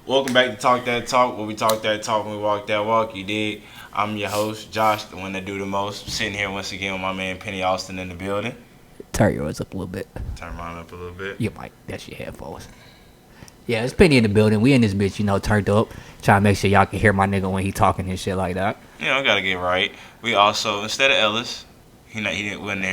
Welcome back to Talk That Talk, where we talk that talk and we walk that walk. You dig? I'm your host, Josh, the one that do the most. Sitting here once again with my man Penny Austin in the building. Turn yours up a little bit. Turn mine up a little bit. You might. That's your headphones. Yeah, it's Penny in the building. We in this bitch, turned up. Trying to make sure y'all can hear my nigga when he talking and shit like that. I gotta get right. We also, instead of Ellis, wasn't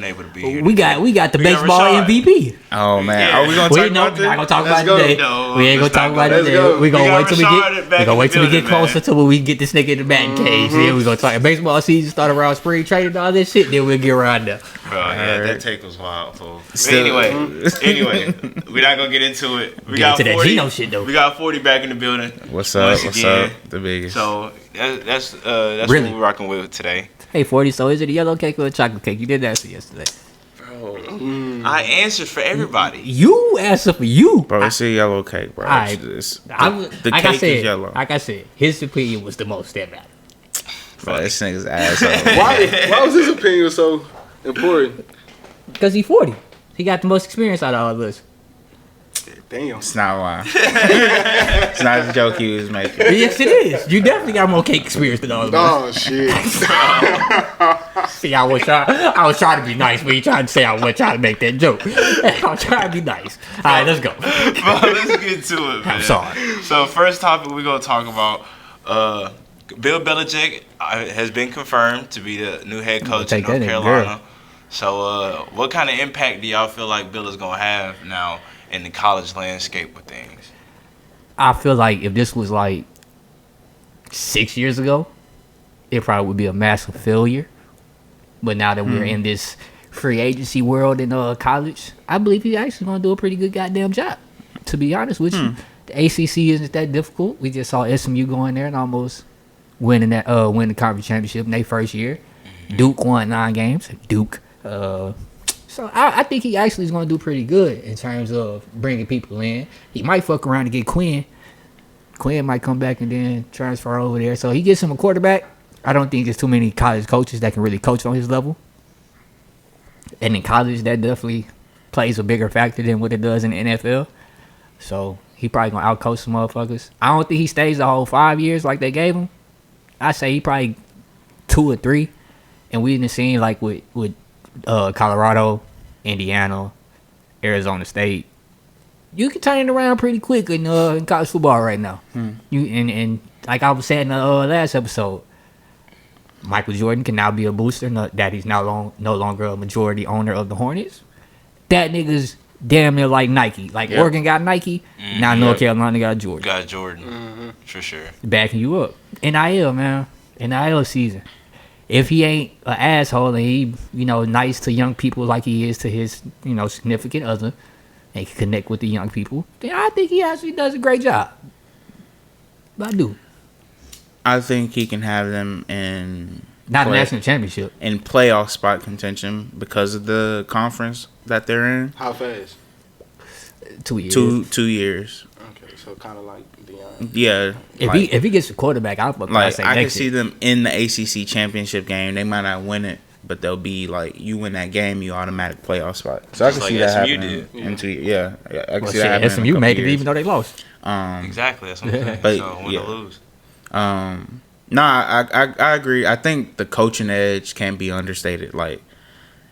able to be here. We got the baseball MVP. Oh man, are we gonna talk about this? We're not gonna talk about it today. No, we ain't gonna talk about it today. We gonna wait till we get closer to when we get this nigga in the batting cage. Then we gonna talk. Baseball season start around spring training and all this shit. Then we'll get around there. Bro, yeah, that take was wild, fool. Anyway, we're not gonna get into it. We got 40. That Geno shit though. We got 40 back in the building. What's up? What's up? The biggest. So that's really? what we're rocking with today. Hey, 40, so is it a yellow cake or a chocolate cake? You did answer yesterday. Bro, I answered for everybody. You answered for you. Bro, it's a yellow cake, bro. The cake is yellow. Like I said, his opinion was the most that mattered. Bro, this nigga's asshole. Why was his opinion so important? Because he's 40. He got the most experience out of all of us. Damn. It's not why. It's not the joke he was making. Yes, it is. You definitely got more cake experience than all of us. Oh, shit. See, I was trying to be nice, but you trying to say I was trying to make that joke. I was trying to be nice. All right, let's go. Bro, let's get to it, man. I'm sorry. So, first topic we're going to talk about, Bill Belichick has been confirmed to be the new head coach in North Carolina. So, what kind of impact do y'all feel like Bill is going to have now in the college landscape with things? I feel like if this was like 6 years ago, it probably would be a massive failure. But now that we're in this free agency world in college, I believe he's actually going to do a pretty good goddamn job, to be honest with you. The ACC isn't that difficult. We just saw SMU go in there and almost win the conference championship in their first year. Duke won 9 games. Duke. So I think he actually is going to do pretty good in terms of bringing people in. He might fuck around and get Quinn. Quinn might come back and then transfer over there. So he gets him a quarterback. I don't think there's too many college coaches that can really coach on his level. And in college, that definitely plays a bigger factor than what it does in the NFL. So he probably going to outcoach some motherfuckers. I don't think he stays the whole 5 years like they gave him. I say he probably 2 or 3. And we didn't see like with Colorado, Indiana, Arizona State. You can turn it around pretty quick in college football right now. You and like I was saying in the last episode, Michael Jordan can now be a booster. That he's no longer a majority owner of the Hornets. That nigga's damn near like Nike. Like Oregon got Nike, now North Carolina got Jordan. Got Jordan, for sure. Backing you up. NIL, man. NIL season. If he ain't an asshole and he, nice to young people like he is to his, significant other, and can connect with the young people, then I think he actually does a great job. But I do. I think he can have them in not a national championship, in playoff spot contention because of the conference that they're in. How fast? 2 years. 2 years. Okay, so kind of like beyond. Yeah. If he gets a quarterback, I can see them in the ACC championship game. They might not win it, but they'll be like, you win that game, you automatic playoff spot. So I can see that happening in 2 years. Yeah, I can see that happening. SMU made it even though they lost. Exactly, that's what I'm saying. But, so win or lose. I agree. I think the coaching edge can be understated. Like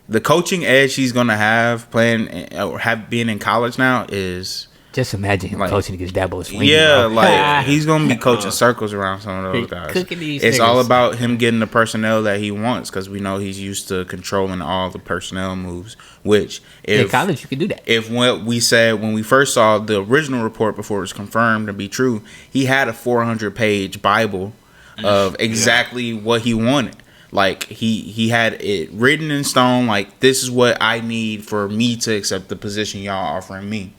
the coaching edge he's gonna have playing or being in college now is. Just imagine him coaching against Dabo Swinney. Yeah, like he's gonna be coaching circles around some of those guys. It's all about him getting the personnel that he wants because we know he's used to controlling all the personnel moves. Which in college you can do that. If what we said when we first saw the original report before it was confirmed to be true, he had a 400-page Bible of exactly what he wanted. Like he had it written in stone. Like this is what I need for me to accept the position y'all offering me.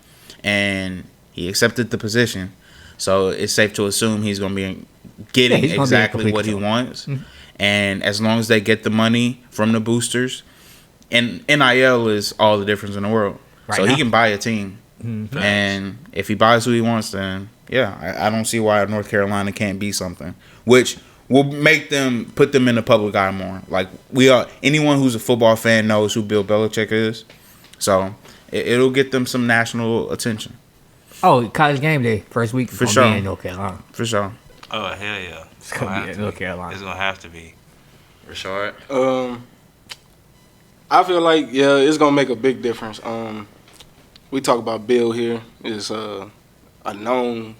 And he accepted the position, so it's safe to assume he's going to be getting exactly what he wants. Mm-hmm. And as long as they get the money from the boosters, and NIL is all the difference in the world. So he can buy a team, and if he buys who he wants, then I don't see why North Carolina can't be something, which will make them put them in the public eye more. Like anyone who's a football fan knows who Bill Belichick is, so. It'll get them some national attention. Oh, college game day, first week For for sure. sure. In North Carolina. For sure. Oh hell yeah. It's gonna be in North Carolina. It's gonna have to be. Rashard. I feel like it's gonna make a big difference. We talk about Bill here is a known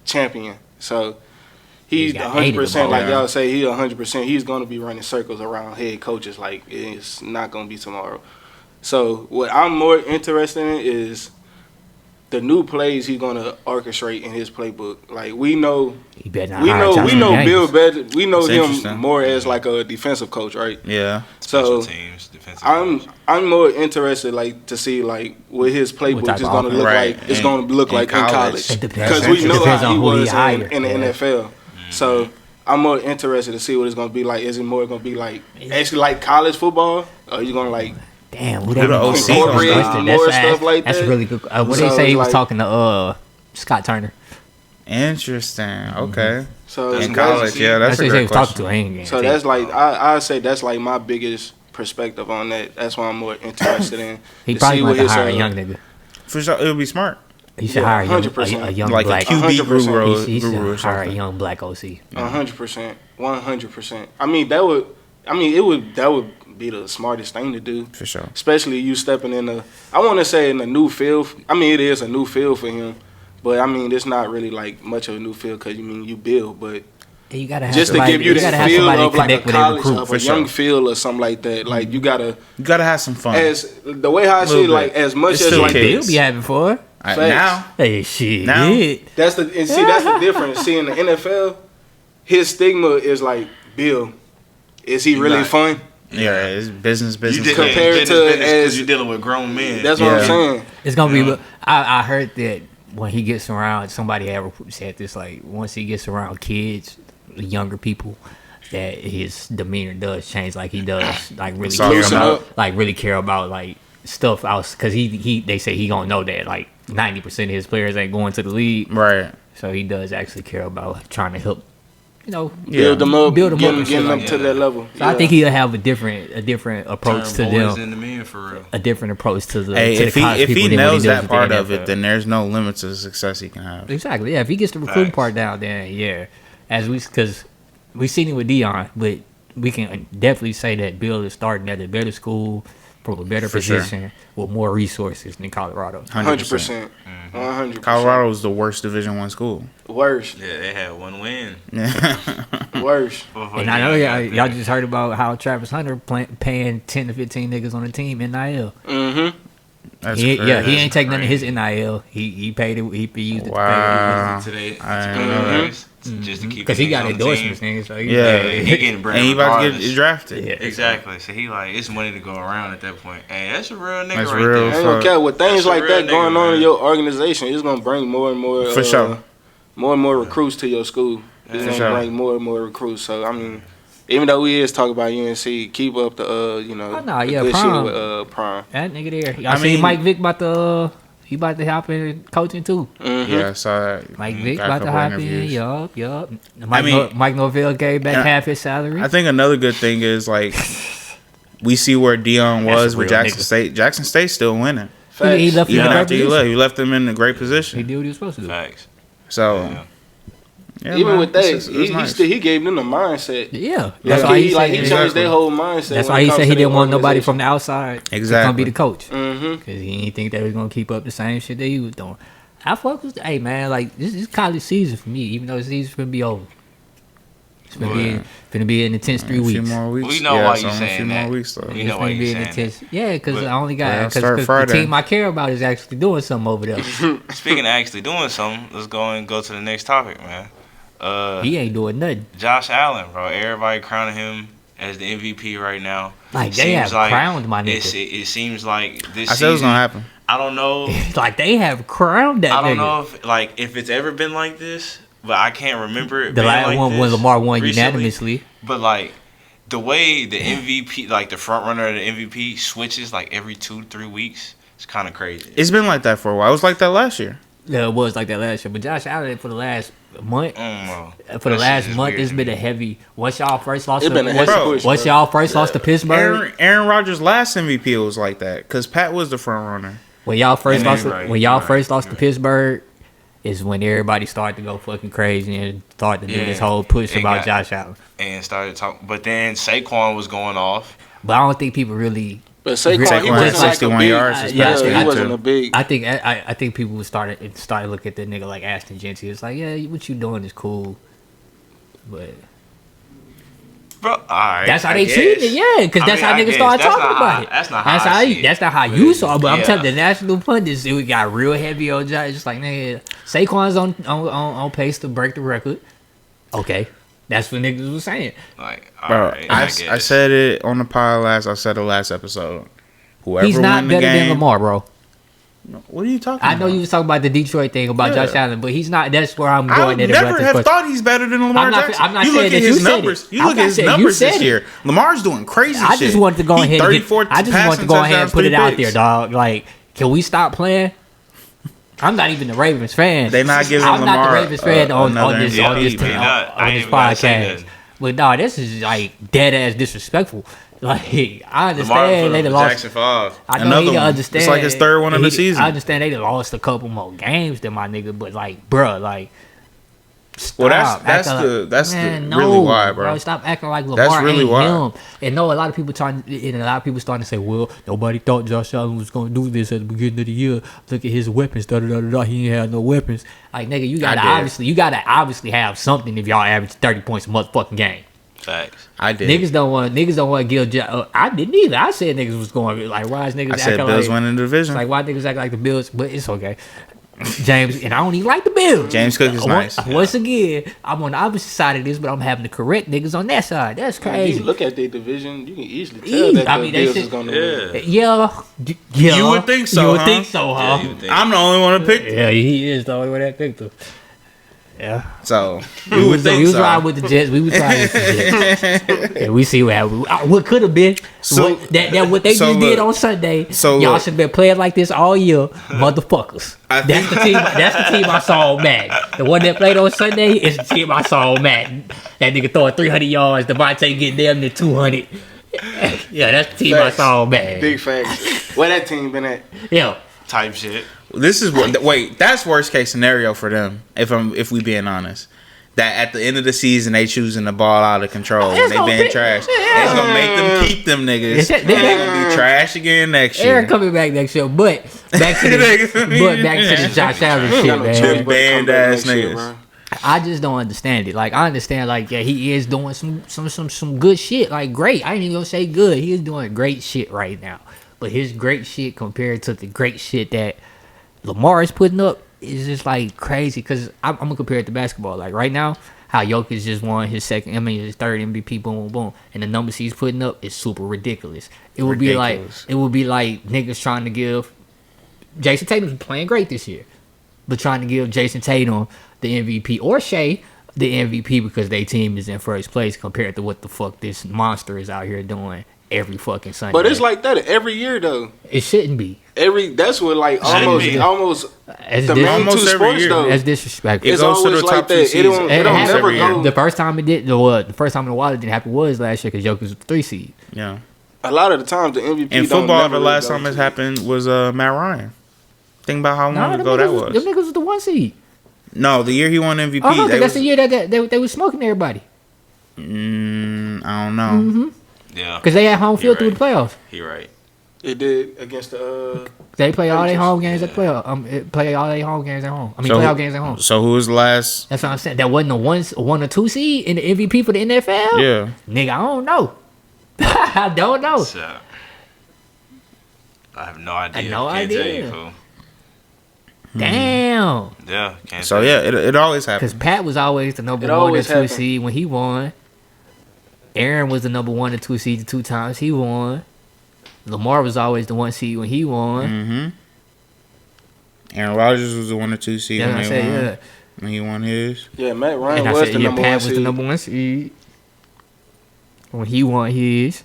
champion, so he's He got hated 100%. about Like it. y'all say, he 100%. He's gonna be running circles around head coaches. Like it's not gonna be tomorrow. So what I'm more interested in is the new plays he's gonna orchestrate in his playbook. Like we know. He better not We hire know Johnson Gaines. Bill better. We know That's him interesting. more as like a defensive coach, right? Yeah. Special So teams, defensive. I'm more interested like to see like what his playbook type is of going to offense. look Right. like. It's In- going to look in like in college. college It depends. because we It know depends how he on who he was hire. in the Yeah. NFL. So I'm more interested to see what it's going to be like. Is it more going to be like actually like college football? Or are you going to like Damn, who Who that the was? OC gonna incorporate be? more stuff like That's that? really good. What So they say it's he was like- talking to Scott Turner. Interesting. Okay. so? That's In crazy. college, yeah, that's That's a what he great was talking to. question. I ain't gonna So tell that's you. like I say that's like my biggest perspective on that. That's why I'm more interested in. He to probably see want what to his, hire a young nigga. For sure, it would be smart. He should Yeah, hire a young, 100%. a young Like black. a QB 100%. guru, He should guru or hire a something. young black OC. 100%, 100%. I mean, that would be the smartest thing to do, For sure. especially you stepping in I want to say in a new field. I mean, it is a new field for him, but I mean, it's not really like much of a new field because you build, but And you gotta have just to somebody, give you the gotta have feel somebody of like a connect with their college, recruit. of for a sure. young feel or something like that. Like you gotta, You gotta have some fun. as the way how I see it, Little like bit. as much It's as still like kids. Bill be having fun. Right, facts. now, Hey, shit. Now- Yeah. that's the difference. See, in the NFL, his stigma is like Bill. Is he really Right. fun? yeah, it's business. Compared Business, to because as- you're dealing with grown men. That's what I'm Yeah. saying. It's gonna Yeah. be. I heard that when he gets around, somebody had said this. Like once he gets around kids, younger people, that his demeanor does change. Like he does, like really Soften care Loosen about, up. like really care about like stuff else. Because they say he gonna know that like 90% of his players ain't going to the league. Right. So he does actually care about trying to help. You know, Build them up, Build 'em up getting, and shit getting like up to that level. So I think he'll have a different approach to Turn boys them. into men for real. A different approach to the. Hey, to the if he college people than what nails does that with the part of NFL. it, then there's no limit to the success he can have. Exactly. Yeah. If he gets the recruiting Facts. part down, then yeah, because we seen it with Dion, but we can definitely say that Bill is starting at a better school from a better For sure. position with more resources than Colorado. 100%. 100%. Colorado is the worst Division I school. Worse. Yeah, they had one win. Worse. before And I they know got y'all there. just heard about how Travis Hunter paying 10 to 15 niggas on the team NIL. Mm-hmm. That's He crazy. ain't take none of his crazy. NIL. He paid it. He used it Wow. Today, I didn't know that. just to keep because he niggas got on the endorsements, team. nigga. So he, Yeah. He getting bread And he about to regardless. get drafted. Yeah. Exactly. So he like it's money to go around at that point. Hey, that's a real nigga That's right real. there. I ain't gonna care with things That's a like real that nigga, going on in man. your organization. It's gonna bring more and more, For sure. more and more recruits to your school. It's For gonna sure. bring more and more recruits. So I mean, even though we is talking about UNC, keep up the Oh, nah, the yeah, good Prime. shit with Prime. that nigga there. Y'all I see mean- Mike Vick he about to hop in coaching too. Mm-hmm. Yeah, I saw that. Mike Vick Got a about to couple hop in. interviews. Yup. mean- Mike Norvell gave back And I- half his salary. I think another good thing is like we see where Dion That's was a with real Jackson nigga. State. Jackson State's still winning. He left him Even in a great after he position. left, he left them in a great He position. did what he was supposed to do. Facts. So Yeah. yeah, Even man, with that, it's nice. he gave them the mindset. Yeah, Like, that's why he he said. changed their whole mindset. That's when why it he comes said to he their didn't want nobody organization. from the outside to come Exactly. be the coach Mm-hmm. because he didn't think they was gonna keep up the same shit that he was doing. I fuck with, hey man, like this is college season for me, even though the season's gonna be over. It's gonna be an intense 3 A few weeks. more weeks. We know yeah, why it's you only saying a few that. more weeks though. We It's know why gonna you be an saying intense. that. Yeah, because But- I only Yeah, got start because the Friday. team I care about is actually doing something over there. Speaking of actually doing something, let's go to the next topic, man. He ain't doing nothing. Josh Allen, bro. Everybody crowning him as the MVP right now. Like, It they seems have crowned my nigga. It seems like this I said it was season, gonna happen. I don't know. Like they have crowned that I don't nigga. know if it's ever been like this, but I can't remember it The being last like one this when Lamar won recently. unanimously. But like the way the MVP, like the front runner of the MVP, switches like every 2 to 3 weeks, it's kind of crazy. It's been like that for a while. It was like that last year. Yeah, it was like that last year. But Josh Allen for the last month, I don't know. for the That last shit is month, weird it's to been me. a heavy. Once y'all first lost, It's been a heavy push, once bro. y'all first lost to Pittsburgh, Aaron Rodgers' last MVP was like that because Pat was the front runner. when y'all first Yeah, lost, you're right, when y'all you're first right, lost you're to Pittsburgh, is when everybody started to go fucking crazy and started to do this whole push about Josh Allen. And started talking. But then Saquon was going off. But I don't think people really. But Saquon, he wasn't 61 like yards. he wasn't a big. I think people would start looking at that nigga like Ashton Genty. It's like, yeah, what you doing is cool, but. Bro, all right, that's how they treated it, yeah, because that's how niggas started talking about it. That's not how you saw it, but I'm telling the national pundits, it got real heavy on Josh. Just like, nigga, Saquon's on pace to break the record. Okay, that's what niggas was saying. Like, bro, right, I said it on the pod last. I said the last episode. Whoever he's not won the better game, than Lamar, bro. What are you talking about? I know you was talking about the Detroit thing about Josh Allen, but he's not. That's where I'm going. I would never have thought he's better than Lamar Jackson. I'm not you saying look that at his numbers. You look at his numbers this year. Lamar's doing crazy shit. I just wanted to go ahead and put it out there, dog. Like, can we stop playing? I'm not even the Ravens fan. They're not giving I'm Lamar not the Ravens fan on this podcast. But no, this is like dead ass disrespectful. Like, I understand they lost. Jackson 5. I know he understand. It's like his third one of the season. I understand they lost a couple more games than my nigga, but like, bruh, like. Well, that's really why, bro. Stop acting like Lamar ain't him. And no, a lot of people starting to say, well, nobody thought Josh Allen was gonna do this at the beginning of the year. Look at his weapons. He ain't had no weapons. Like, nigga, you gotta obviously have something if y'all average 30 points a motherfucking game. Facts. I did. Niggas don't want to give. I didn't either. I said niggas was going like, why is niggas? I said Bills winning the division. Like, why niggas act like the Bills? But it's okay. James, and I don't even like the Bills. James Cook is nice. Once again, I'm on the opposite side of this, but I'm having to correct niggas on that side. That's crazy. When you look at their division, you can easily tell that the Bills is going to win. Yeah. You would think so, You would think so, huh? I'm the only one to pick. Yeah, he is the only one that picked him. Yeah. So you would think we was so. riding with the Jets. We was riding with the Jets. And we see what happened. What could have been. So what they just did on Sunday. So y'all should have been playing like this all year, motherfuckers. That's the team I saw on Madden. The one that played on Sunday is the team I saw on Madden. That nigga throwing 300 yards. Devontae getting damn near 200. Yeah, that's the team Facts. I saw on Madden. Big facts. Where that team been at? Yeah. Type shit. This is what. Wait, that's worst case scenario for them. If we being honest, that at the end of the season they choosing the ball out of control. They been trash. It's gonna make them keep them niggas. They're gonna be trash again next year. They're coming back next year, but back to the Josh Allen shit, man. Band ass niggas. I just don't understand it. Like, I understand, like, yeah, he is doing some good shit. Like, great. I ain't even gonna say good. He is doing great shit right now. But his great shit compared to the great shit that Lamar is putting up is just like crazy. Because I'm gonna compare it to basketball. Like, right now, how Jokic just won his third MVP, boom, boom, and the numbers he's putting up is super ridiculous. It would be like niggas trying to give Jason Tatum's playing great this year, but trying to give Jason Tatum the MVP or Shea the MVP because their team is in first place compared to what the fuck this monster is out here doing every fucking Sunday. But it's like that every year though. It shouldn't be. That's what like almost the main two sports year. though. That's disrespectful. It goes to the top two seeds. It don't never go. The first time it did, the first time in a while it didn't happen was last year because Jokic was the 3 seed. Yeah. A lot of the times the MVP in football, the last time it happened was Matt Ryan. Think about how long ago that was. Them niggas was the 1 seed. No, the year he won MVP. That's the year that they was smoking everybody. I don't know. Mm-hmm. Yeah. Because they had home field through the playoffs. He right. It did against the. They play all their home games at playoff. Play all their home games at home. Playoff games at home. So who was the last? That's what I'm saying. That wasn't a 1 or 2 seed in the MVP for the NFL. Yeah. Nigga, I don't know. I don't know. So, I have no idea. I have no Can't idea. tell you, fool. Damn. Yeah. Can't So tell yeah, you. it always happens. Because Pat was always the number 1 or 2 seed when he won. Aaron was the number 1 or 2 seed the 2 times he won. Lamar was always the 1 seed when he won. Mm-hmm. Aaron Rodgers was the 1 or 2 seed when they won. Yeah. When he won his. Yeah, Matt Ryan was the number 1 Pat seed. was the number 1 seed when he won his.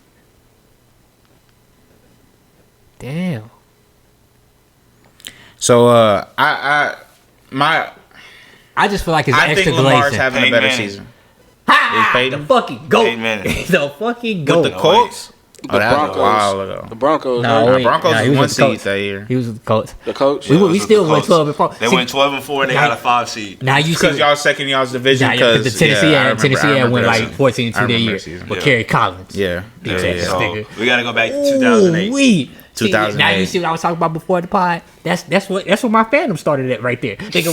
Damn. So I just feel like it's I extra think Lamar's glazing. having a better season. Ha! Peyton? The fucking GOAT. Peyton Manning. The fucking GOAT. With the Colts, Oh, that was a while ago. The Broncos. Broncos he was one the seed coach. that year. He was the coach. The coach. We still went 12-4. They went 12-4 and they got a 5 seed. Now you Because see, y'all second y'all's division. Because the Tennessee had went like 14-2 that year season. with Kerry Collins. Yeah. So we got to go back to 2008. Ooh-wee. 2008. Now you see what I was talking about before the pod. That's what my fandom started at right there. They go,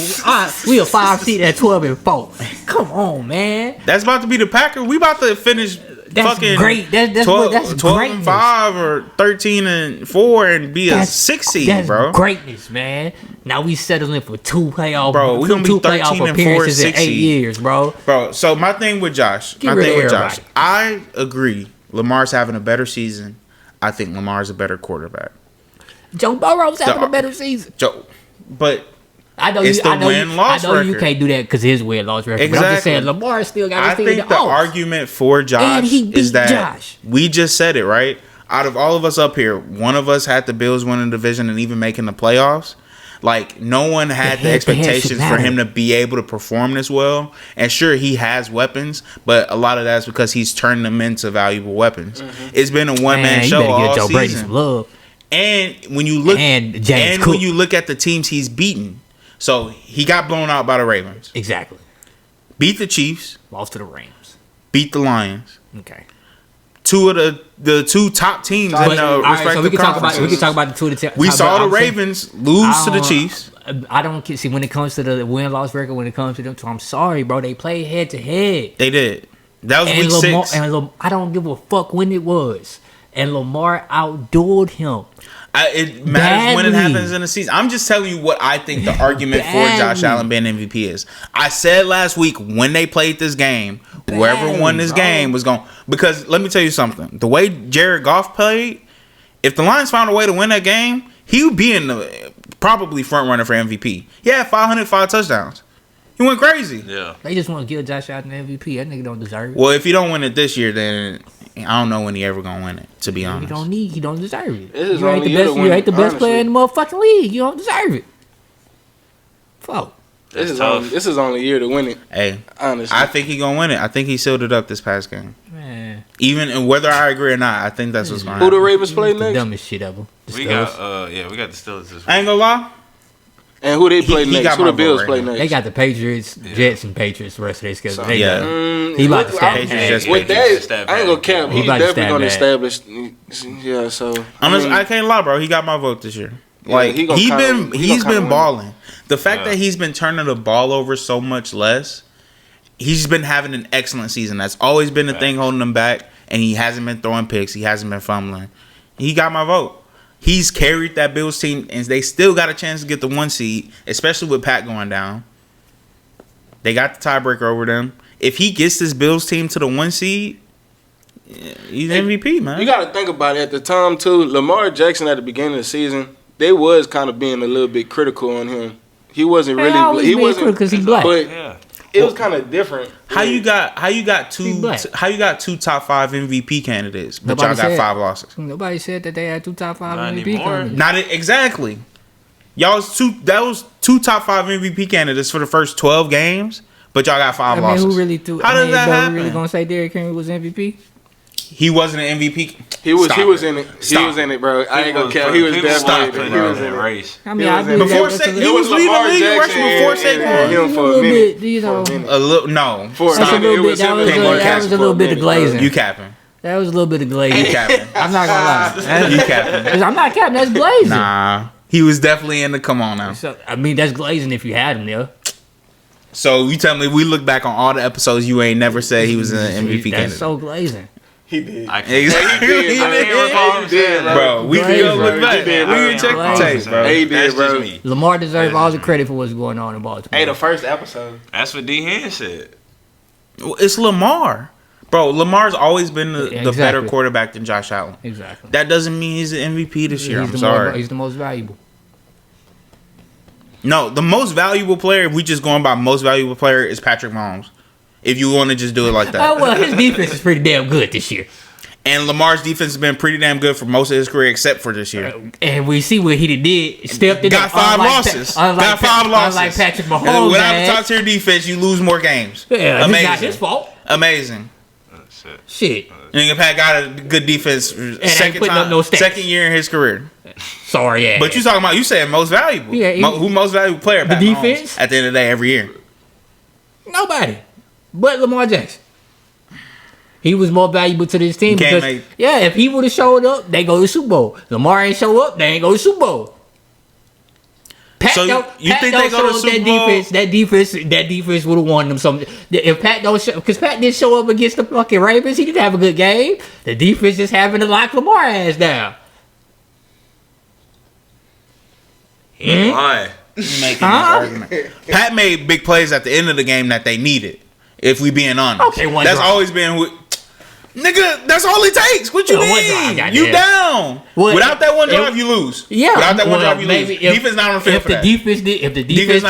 we a 5 seed at 12-4. Come on, man. That's about to be the Packers. We about to finish. That's fucking great. That's 12 greatness. and 5 or 13-4 and be a 6 seed, that's bro. Greatness, man. Now we settling for 2 playoff. Bro, we gonna be 13 and 4, 6 in 8 years, bro. Bro, so my thing with Josh, I agree. Lamar's having a better season. I think Lamar's a better quarterback. Joe Burrow's having a better season. But I know it's you can't do that because his win-loss record. Exactly. But I'm just saying, Lamar still got his team in the I think the argument for Josh is that we just said it, right? Out of all of us up here, one of us had the Bills winning the division and even making the playoffs. Like, no one had the expectations for him to be able to perform this well. And sure, he has weapons, but a lot of that's because he's turned them into valuable weapons. Mm-hmm. It's been a one-man show all season. Brady some love. And when you look when you look at the teams he's beaten, so he got blown out by the Ravens. Exactly. Beat the Chiefs. Lost to the Rams. Beat the Lions. Okay. Two of the two top teams in the respective conferences. We can talk about the two of the We saw the Ravens lose to the Chiefs. I don't see when it comes to the win-loss record. When it comes to them, I'm sorry, bro. They played head-to-head. They did. That was week 6. And I don't give a fuck when it was. And Lamar outdueled him. It matters when it happens in the season. I'm just telling you what I think the argument for Josh Allen being MVP is. I said last week when they played this game, whoever won this game was going. Because let me tell you something. The way Jared Goff played, if the Lions found a way to win that game, he would be in the probably front runner for MVP. He had 505 touchdowns. He went crazy. Yeah. They just want to give Josh Allen the MVP. That nigga don't deserve it. Well, if he don't win it this year, then I don't know when he ever gonna win it. To be honest, he don't deserve it. You ain't the best player in the motherfucking league. You don't deserve it. Fuck. This is only year to win it. Hey, honestly, I think he gonna win it. I think he sealed it up this past game. Man, even whether I agree or not, I think that's what's gonna happen. Who the Ravens play next? The dumbest shit ever. We got the Steelers this week. I ain't gonna lie. And who they play next? Who the Bills play next? They got the Patriots, Jets, and Patriots the rest of their schedule. So, he about to establish. With that, I ain't gonna cap. He's definitely gonna establish. Yeah, so I can't lie, bro. He got my vote this year. Like he's been balling. The fact that he's been turning the ball over so much less, he's been having an excellent season. That's always been the thing holding him back, and he hasn't been throwing picks. He hasn't been fumbling. He got my vote. He's carried that Bills team, and they still got a chance to get the 1 seed, especially with Pat going down. They got the tiebreaker over them. If he gets this Bills team to the 1 seed, he's MVP, man. You got to think about it. At the time, too, Lamar Jackson at the beginning of the season, they was kind of being a little bit critical on him. He wasn't really. He wasn't because he's black. But it was kind of different. How you got two top 5 MVP candidates, but y'all got 5 losses? Nobody said that they had 2 top 5 MVP candidates. Not exactly. That was 2 top 5 MVP candidates for the first 12 games, but y'all got 5 losses. Who really threw? How does that happen? Who really gonna say Derrick Henry was MVP? He wasn't an MVP. He was in it. He was in it, bro. I ain't gonna count. He was definitely in the race. I mean, he was leading the league rushing before Saquon. For a minute. A little, no. That was a little bit of glazing. You capping. That was a little bit of glazing. You capping. I'm not gonna lie. You capping. I'm not capping. That's glazing. Nah, he was definitely in the come on now. So, I mean, that's glazing if you had him there. So you tell me, we look back on all the episodes, you ain't never said he was an MVP candidate. That's so glazing. He did. Exactly. He did, bro. We can go look back. We can check the tape, bro. He did, bro. Lamar deserves all the credit for what's going on in Baltimore. Hey, the first episode. That's what D. Hen said. It's Lamar. Bro, Lamar's always been the better quarterback than Josh Allen. Exactly. That doesn't mean he's an MVP this year. I'm sorry. He's the most valuable. No, the most valuable player, if we just going by most valuable player, is Patrick Mahomes. If you want to just do it like that. Oh, well, his defense is pretty damn good this year. And Lamar's defense has been pretty damn good for most of his career, except for this year. And we see what he did. Stepped it got up. 5 losses. Got 5 losses. Unlike Patrick Mahomes. Without the top tier defense, you lose more games. Yeah, amazing. It's not his fault. Amazing. Shit. Nigga Pat got a good defense second year in his career. Sorry, yeah. But you talking about, you saying most valuable. Yeah, who most valuable player? The Pat defense? Mahomes, at the end of the day, every year. Nobody. But Lamar Jackson. He was more valuable to this team because, if he would have showed up, they go to the Super Bowl. Lamar ain't show up, they ain't go to the Super Bowl. Pat so you think they go to the Super Bowl? That defense would have won them something. If Pat don't show, because Pat didn't show up against the fucking Ravens, he didn't have a good game. The defense just having to lock Lamar ass down. Why? Making this argument. Pat made big plays at the end of the game that they needed. If we being honest, okay, that's always been. Nigga, that's all it takes. What you mean? You down. Without that one drive, you lose. Yeah. Without that one drive, you lose. Defense not on the field for that. If the defense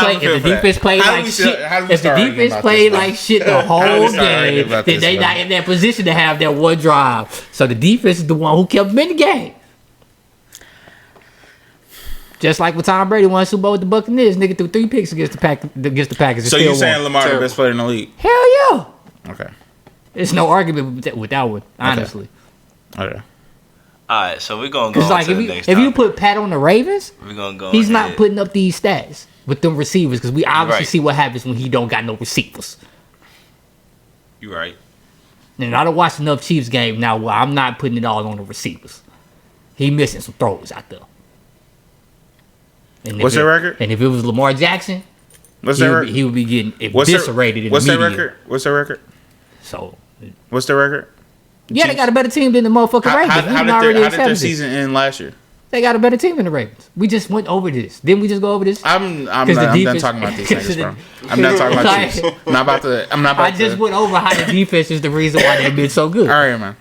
played like shit, if the defense played like shit the whole game, then they not in that position to have that one drive. So the defense is the one who kept them in the game. Just like when Tom Brady won Super Bowl with the Buccaneers, nigga threw 3 picks against the Packers. So you saying Lamar the best player in the league? Hell yeah. Okay. There's no argument with that one, honestly. Okay. All right, so we're gonna go on to the next topic. If you put Pat on the Ravens, we're gonna go. He's not putting up these stats with them receivers because we obviously see what happens when he don't got no receivers. You're right. And I don't watch enough Chiefs game now where I'm not putting it all on the receivers. He missing some throws out there. What's their record? And if it was Lamar Jackson, he would be getting eviscerated in the media. What's their record? So, what's their record? They got a better team than the motherfucking Ravens. How did their season end last year? They got a better team than the Ravens. We just went over this. Didn't we just go over this? I'm done talking about these niggas, bro. I'm done talking about Chiefs. I'm not about to. I just went over how the defense is the reason why they've been so good. All right, man.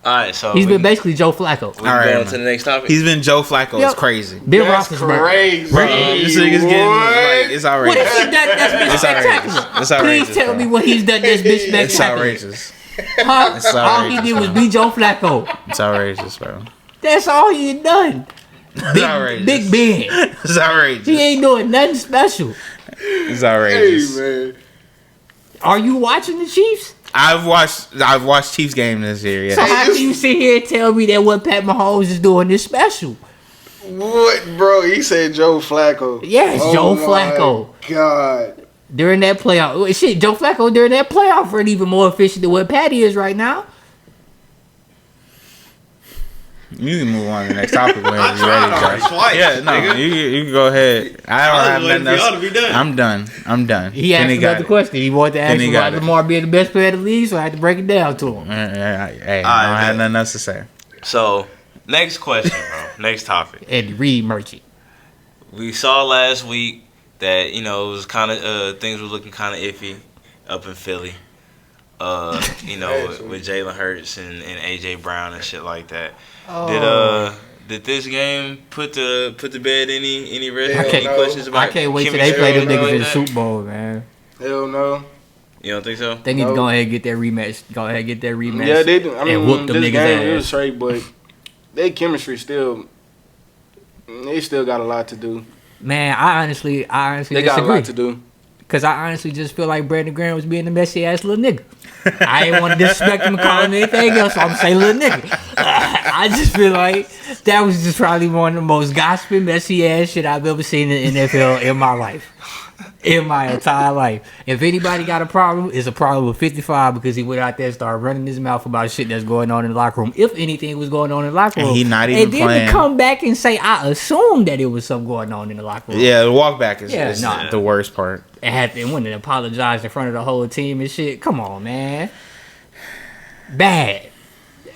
All right, so he's been basically Joe Flacco. We can go on to the next topic. He's been Joe Flacco. It's crazy. Bill Roethlisberger. This nigga's getting it's outrageous. What has he done that's been spectacular? It's outrageous. Please tell me what he's done that's been spectacular. It's outrageous. Huh? All he did was be Joe Flacco. It's outrageous, bro. That's all he done. Big Ben. It's outrageous. He ain't doing nothing special. It's outrageous. Hey, man. Are you watching the Chiefs? I've watched Chiefs game this year. Yeah. So how can you sit here and tell me that what Pat Mahomes is doing is special? What, bro? He said Joe Flacco. Yes, Joe Flacco. God. During that playoff, shit, Joe Flacco during that playoff ran even more efficient than what Patty is right now. You can move on to the next topic whenever you're ready, Josh. Yeah, no, you can go ahead. I don't have nothing else. Be done. I'm done. He asked another question. He wanted to ask about Lamar being the best player of the league, so I had to break it down to him. Hey, I don't have nothing else to say. So, next question, bro. Next topic. Eddie Reed Merchant. We saw last week that, it was kind of, things were looking kind of iffy up in Philly. With Jalen Hurts and AJ Brown and shit like that. Oh. Did this game put to bed any questions about? I can't wait till they play them niggas in the Super Bowl, man. Hell no. You don't think so? They need to go ahead and get that rematch. Yeah, they do. I mean, whoop them this niggas game ass. is straight, but their chemistry they still got a lot to do. Man, I honestly they disagree. got a lot to do. Because I honestly just feel like Brandon Graham was being a messy ass little nigga. I ain't want to disrespect him and call him anything else, so I'm saying little nigga. I just feel like that was just probably one of the most gossipy, messy ass shit I've ever seen in the NFL in my life. In my entire life. If anybody got a problem, it's a problem with 55 because he went out there and started running his mouth about shit that's going on in the locker room. If anything was going on in the locker room. And he not even playing. And then to come back and say, I assumed that it was something going on in the locker room. Yeah, the walk back is the worst part. And went and apologized in front of the whole team and shit. Come on, man. Bad.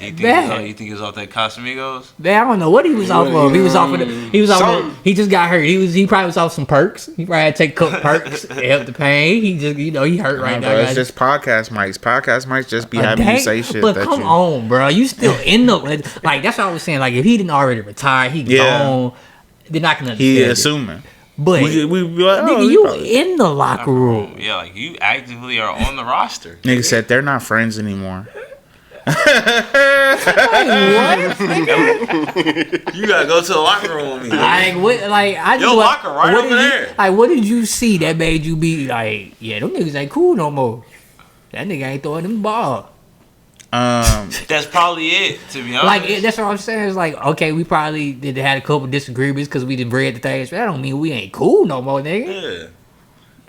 You think he was off that Casamigos? Man, I don't know what he was off of. He was off of he just got hurt. He probably was off some perks. He probably had to take a couple perks to help the pain. He just he hurt right now. It's just podcast mics. Podcast mics just be having you say shit. But come on, bro. You still in the like that's what I was saying. Like if he didn't already retire, he gone. They're not gonna understand. He assuming. But nigga, you in the locker room. Yeah, like you actively are on the roster. Nigga said they're not friends anymore. Wait, what? You gotta go to the locker room with me. Your locker right over there. What did you see that made you be like, yeah, them niggas ain't cool no more? That nigga ain't throwing them ball. That's probably it, to be honest. Like that's what I'm saying. It's like, okay, we probably did had a couple disagreements because we did read the things. But that don't mean we ain't cool no more, nigga. Yeah.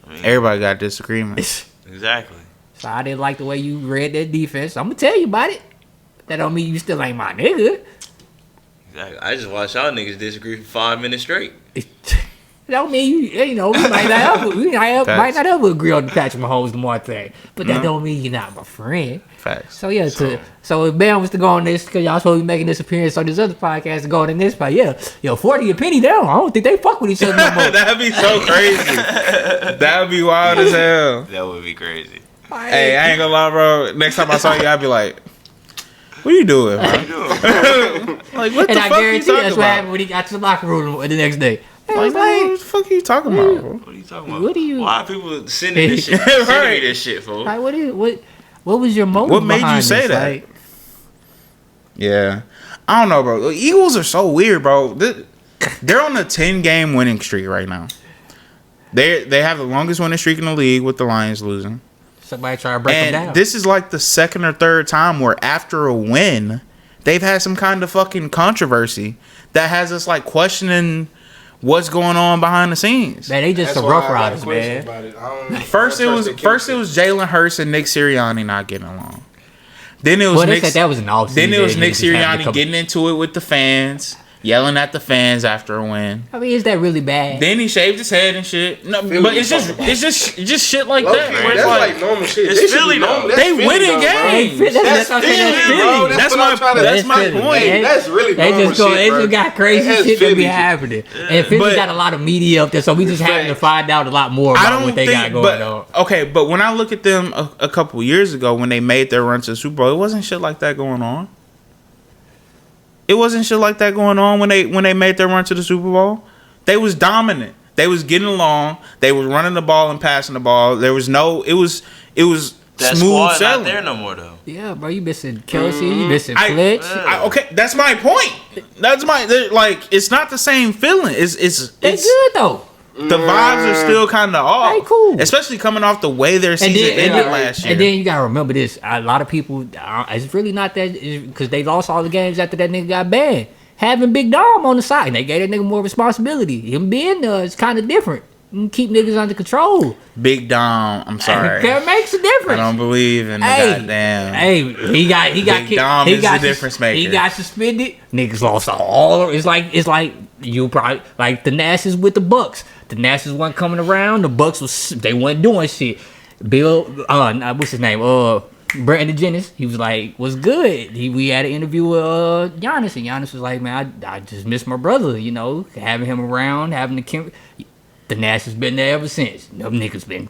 I mean, Everybody got disagreements. exactly. So I didn't like the way you read that defense. I'm gonna tell you about it. That don't mean you still ain't my nigga. Exactly. I just watched y'all niggas disagree for 5 minutes straight. That don't mean you know, we might not ever agree on the Patrick Mahomes Lamar thing. But that don't mean you're not my friend. Facts. So yeah, so if Bam was to go on this, because y'all supposed to be making this appearance on this other podcast and going in this part, yeah, yo, 40 a penny down. I don't think they fuck with each other no more. That'd be so crazy. That'd be wild as hell. That would be crazy. Hey, I ain't gonna lie, bro. Next time I saw you, I'd be like, "What are you doing, bro?" Like, what And the I fuck you guarantee talking that's what happened when he got to the locker room the next day. I was Like, what the fuck are you talking about, bro? What are you talking about? What do you- Why are people sending this shit? Sending me this shit, fool? like, what was your motive? What made you behind say this? that? Like, Yeah, I don't know, bro. The Eagles are so weird, bro. They're on a 10-game winning streak right now. They have the longest winning streak in the league with the Lions losing. somebody try to break them down. And this is like the second or third time where after a win, they've had some kind of fucking controversy that has us like questioning what's going on behind the scenes. Man, they just That's some why rough I got riders, questions man. about it. I don't- First I it don't was trust the Jalen Hurts and Nick Sirianni not getting along. Then it was Well, they Nick, said that was an off then it was Nick Just had to Sirianni come- getting into it with the fans, yelling at the fans after a win. I mean, is that really bad? Then he shaved his head and shit. No, Philly but it's talking about just shit like Low-key, that. Where it's that's like, like normal shit. It's They should Philly, be though. normal. That's They Philly, winning though, bro. games. That's That's what I'm saying. That's Philly, Philly. bro. That's what my- I'm trying to. that's my Philly. point. Hey, that's really They normal just go. shit, They bro. just got crazy That's shit that Philly be shit. happening, and Philly But- got a lot of media up there, so we just happen to find out a lot more I about don't what they got think, going on. okay, but when I look at them a couple years ago when they made their run to the Super Bowl, it wasn't shit like that going on. It wasn't shit like that going on when they made their run to the Super Bowl. They was dominant. They was getting along. They was running the ball and passing the ball. There was no. It was That smooth squad sailing. not there no more, though. Yeah, bro, you missing Kelsey, you missing Fletch. Okay, that's my point. That's my like. It's not the same feeling. They It's good though. the vibes are still kind of off. They cool. Especially coming off the way their season ended last year. And then you gotta remember this: a lot of people, it's really not that because they lost all the games after that nigga got banned. Having Big Dom on the side, and they gave that nigga more responsibility. Him being there is kind of different. You can keep niggas under control. Big Dom, I'm sorry. That makes a difference. I don't believe in the goddamn. Hey, he got Big kicked. Dom he is got the difference maker. He got suspended. Niggas lost all. It's like you probably like the Nasses with the Bucks. The Nasses wasn't coming around. The Bucks they wasn't doing shit. Bill, what's his name? Brandon Jennings. He was like, "What's good?" We had an interview with Giannis, and Giannis was like, "Man, I just miss my brother. You know, having him around, having the Nash has been there ever since. Them niggas been.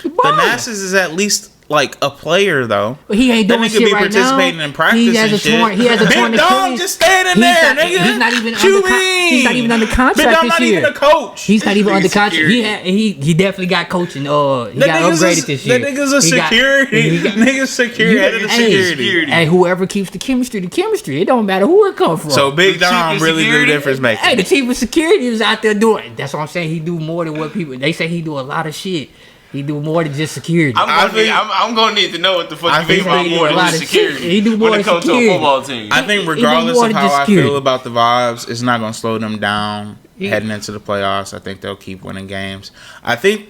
The Nasses is at least like a player though. But he ain't doing that nigga shit be right participating now. in practice He has and a shit. torn. He has a torn Big Dom Achilles. just standing He's there, not- nigga. He's not even What you under. He's not even under Big contract Dom this not year. even a coach. He's not even Nigga under contract. security. He definitely got coaching. He got upgraded this year. That nigga's a He got- security. he got- Nigga's security. Head of the security. Hey, whoever keeps the chemistry. It don't matter who it come from. So Big The chief Dom of really the security? difference maker. Hey, the chief of security was out there doing. That's what I'm saying. He do more than what people. They say he do a lot of shit. He do more than just security. I'm gonna need to know what the fuck I you think mean by he more do a than lot just of security. shit. He do more when it than comes to a security. football team. I think He regardless more of than how just I security. feel about the vibes, it's not going to slow them down Yeah. heading into the playoffs. I think they'll keep winning games. I think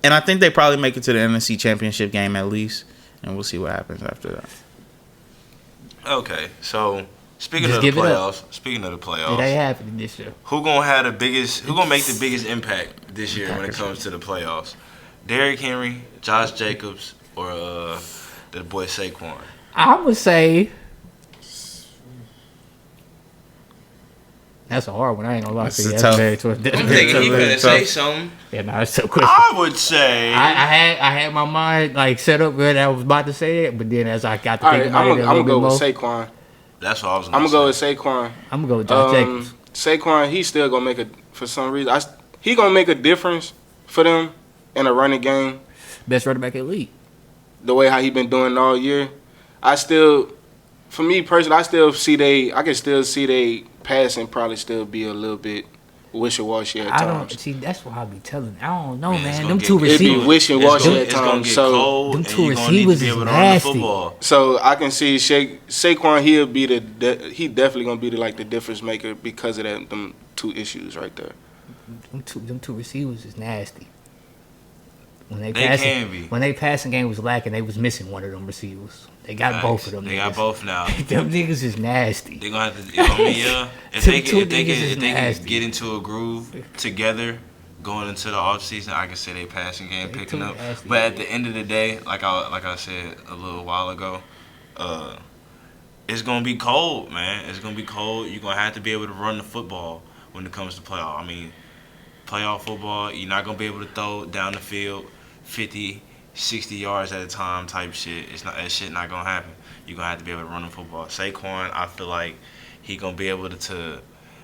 they probably make it to the NFC Championship game at least, and we'll see what happens after that. Okay, so speaking Just of the give it up. playoffs, It ain't happening this year. who gonna make the biggest impact this year when it comes to the playoffs? Derrick Henry, Josh Jacobs, or the boy Saquon? I would say that's a hard one. I ain't gonna lie That's to you. a That's tough- very tough. That's I'm very thinking he tough. finna say something. Yeah, no, it's so quick. I would say. I had my mind like set up where I was about to say it, but then as I got to All think right, about it a I'm little gonna bit go more, with Saquon. That's what I was. I'm gonna go with Saquon. I'm gonna go with Josh Jacobs. Saquon, he's still gonna make for some reason. He gonna make a difference for them in a running game. Best running back in the league. The way how he been doing all year, for me personally, I can still see they passing probably still be a little bit wishy-washy at I times. don't see. That's what I be telling. I don't know, Man, man. Them two It be receivers. wishy-washy at It's gonna times. get So, cold, them and two you're gonna need to receivers be is able to run the nasty. football. so I can see Saquon. He'll be he definitely gonna be the difference maker because of them two issues right there. Them two receivers is nasty. When They can be. When they passing game was lacking, they was missing one of them receivers. They got both of them. They niggas. got both now. Them niggas is nasty. They're gonna have to. I mean, yeah. If Two they niggas is can nasty. get into a groove together going into the offseason, I can say they passing game They picking too up. nasty, But at man. the end of the day, like I said a little while ago, it's gonna be cold, man. It's gonna be cold. You're gonna have to be able to run the football when it comes to playoff. I mean, playoff football, you're not gonna be able to throw down the field 50, 60 yards at a time type shit. That shit not gonna happen. You're gonna have to be able to run the football. Saquon, I feel like he gonna be able to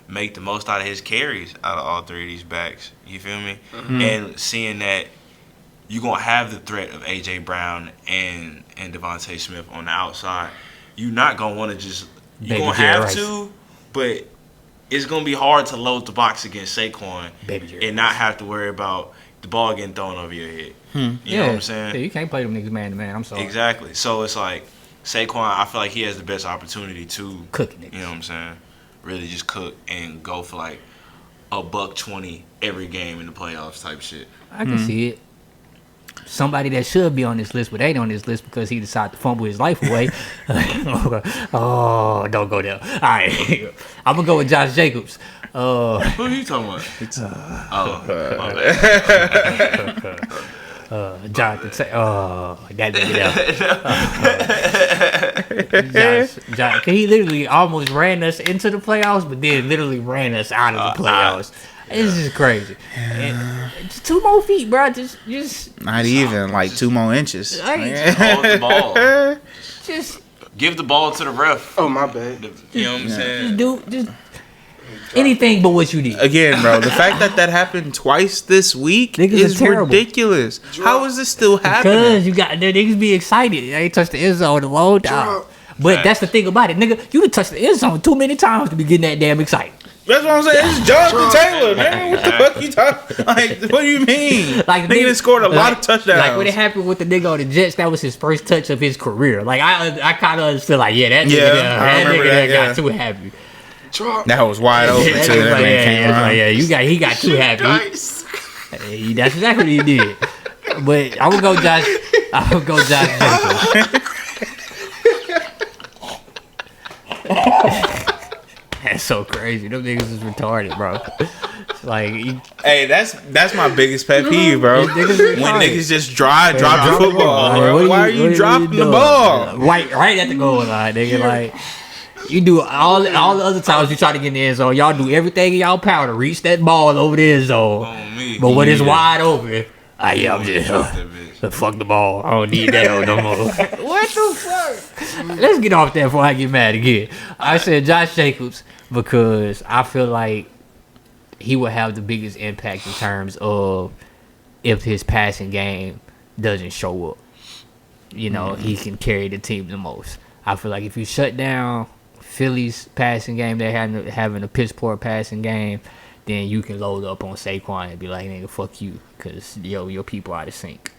make the most out of his carries out of all three of these backs. You feel me? Mm-hmm. And seeing that you're gonna have the threat of AJ Brown and Devontae Smith on the outside, you're not gonna want to just. You're Baby gonna Jerry have Rice. to, but it's gonna be hard to load the box against Saquon Baby Jerry and not have to worry about the ball getting thrown over your head. You know what I'm saying? Yeah, you can't play them niggas man to man. I'm sorry. Exactly. So it's like Saquon, I feel like he has the best opportunity to Cooking niggas. You know what I'm saying? Really just cook and go for like $120 every game in the playoffs type shit. I can see it. Somebody that should be on this list, but ain't on this list because he decided to fumble his life away. Oh, don't go there. All right, I'm gonna go with Josh Jacobs. Who are you talking about? My bad. Jonathan, that nigga there. Josh, he literally almost ran us into the playoffs, but then literally ran us out of the playoffs. It's just crazy. And just 2 more feet, bro. Just Not even like 2 more inches. Hold the ball. just Give the ball to the ref. Oh, my bad. You know what I'm saying? just anything but what you did. Again, bro, the fact that happened twice this week Niggas is are terrible. ridiculous. How is this still happening? Because you got the niggas be excited. They ain't touched the end zone in a long time. But that's the thing about it, nigga. You done touched the end zone too many times to be getting that damn excited. That's what I'm saying. It's Jonathan Taylor, man. What the fuck you talking? Like, what do you mean? Like nigga done scored a lot of touchdowns. Like when it happened with the nigga on the Jets, that was his first touch of his career. Like I kind of understood. Like that nigga, I remember that, got too happy. That was wide open too. That man came around. He got too happy. That's exactly what he did. But I'm gonna go Josh. Jacobs. That's so crazy. Them niggas is retarded, bro. It's like, Hey, that's my biggest pet peeve, bro. Niggas When retarded. niggas just drop the football, Like, bro. what Why are you what dropping the doing? ball? Right at the goal line, nigga. Like you do all the other times you try to get in the end zone, y'all do everything in y'all power to reach that ball over the end zone. On me. But when it's wide open, I'm just Drop that bitch. fuck the ball. I don't need that on no more. What the fuck? Let's get off that before I get mad again. I said Josh Jacobs because I feel like he will have the biggest impact in terms of if his passing game doesn't show up. You know, he can carry the team the most. I feel like if you shut down Philly's passing game, they're having a piss poor passing game, then you can load up on Saquon and be like, nigga, fuck you, because your people out of sync.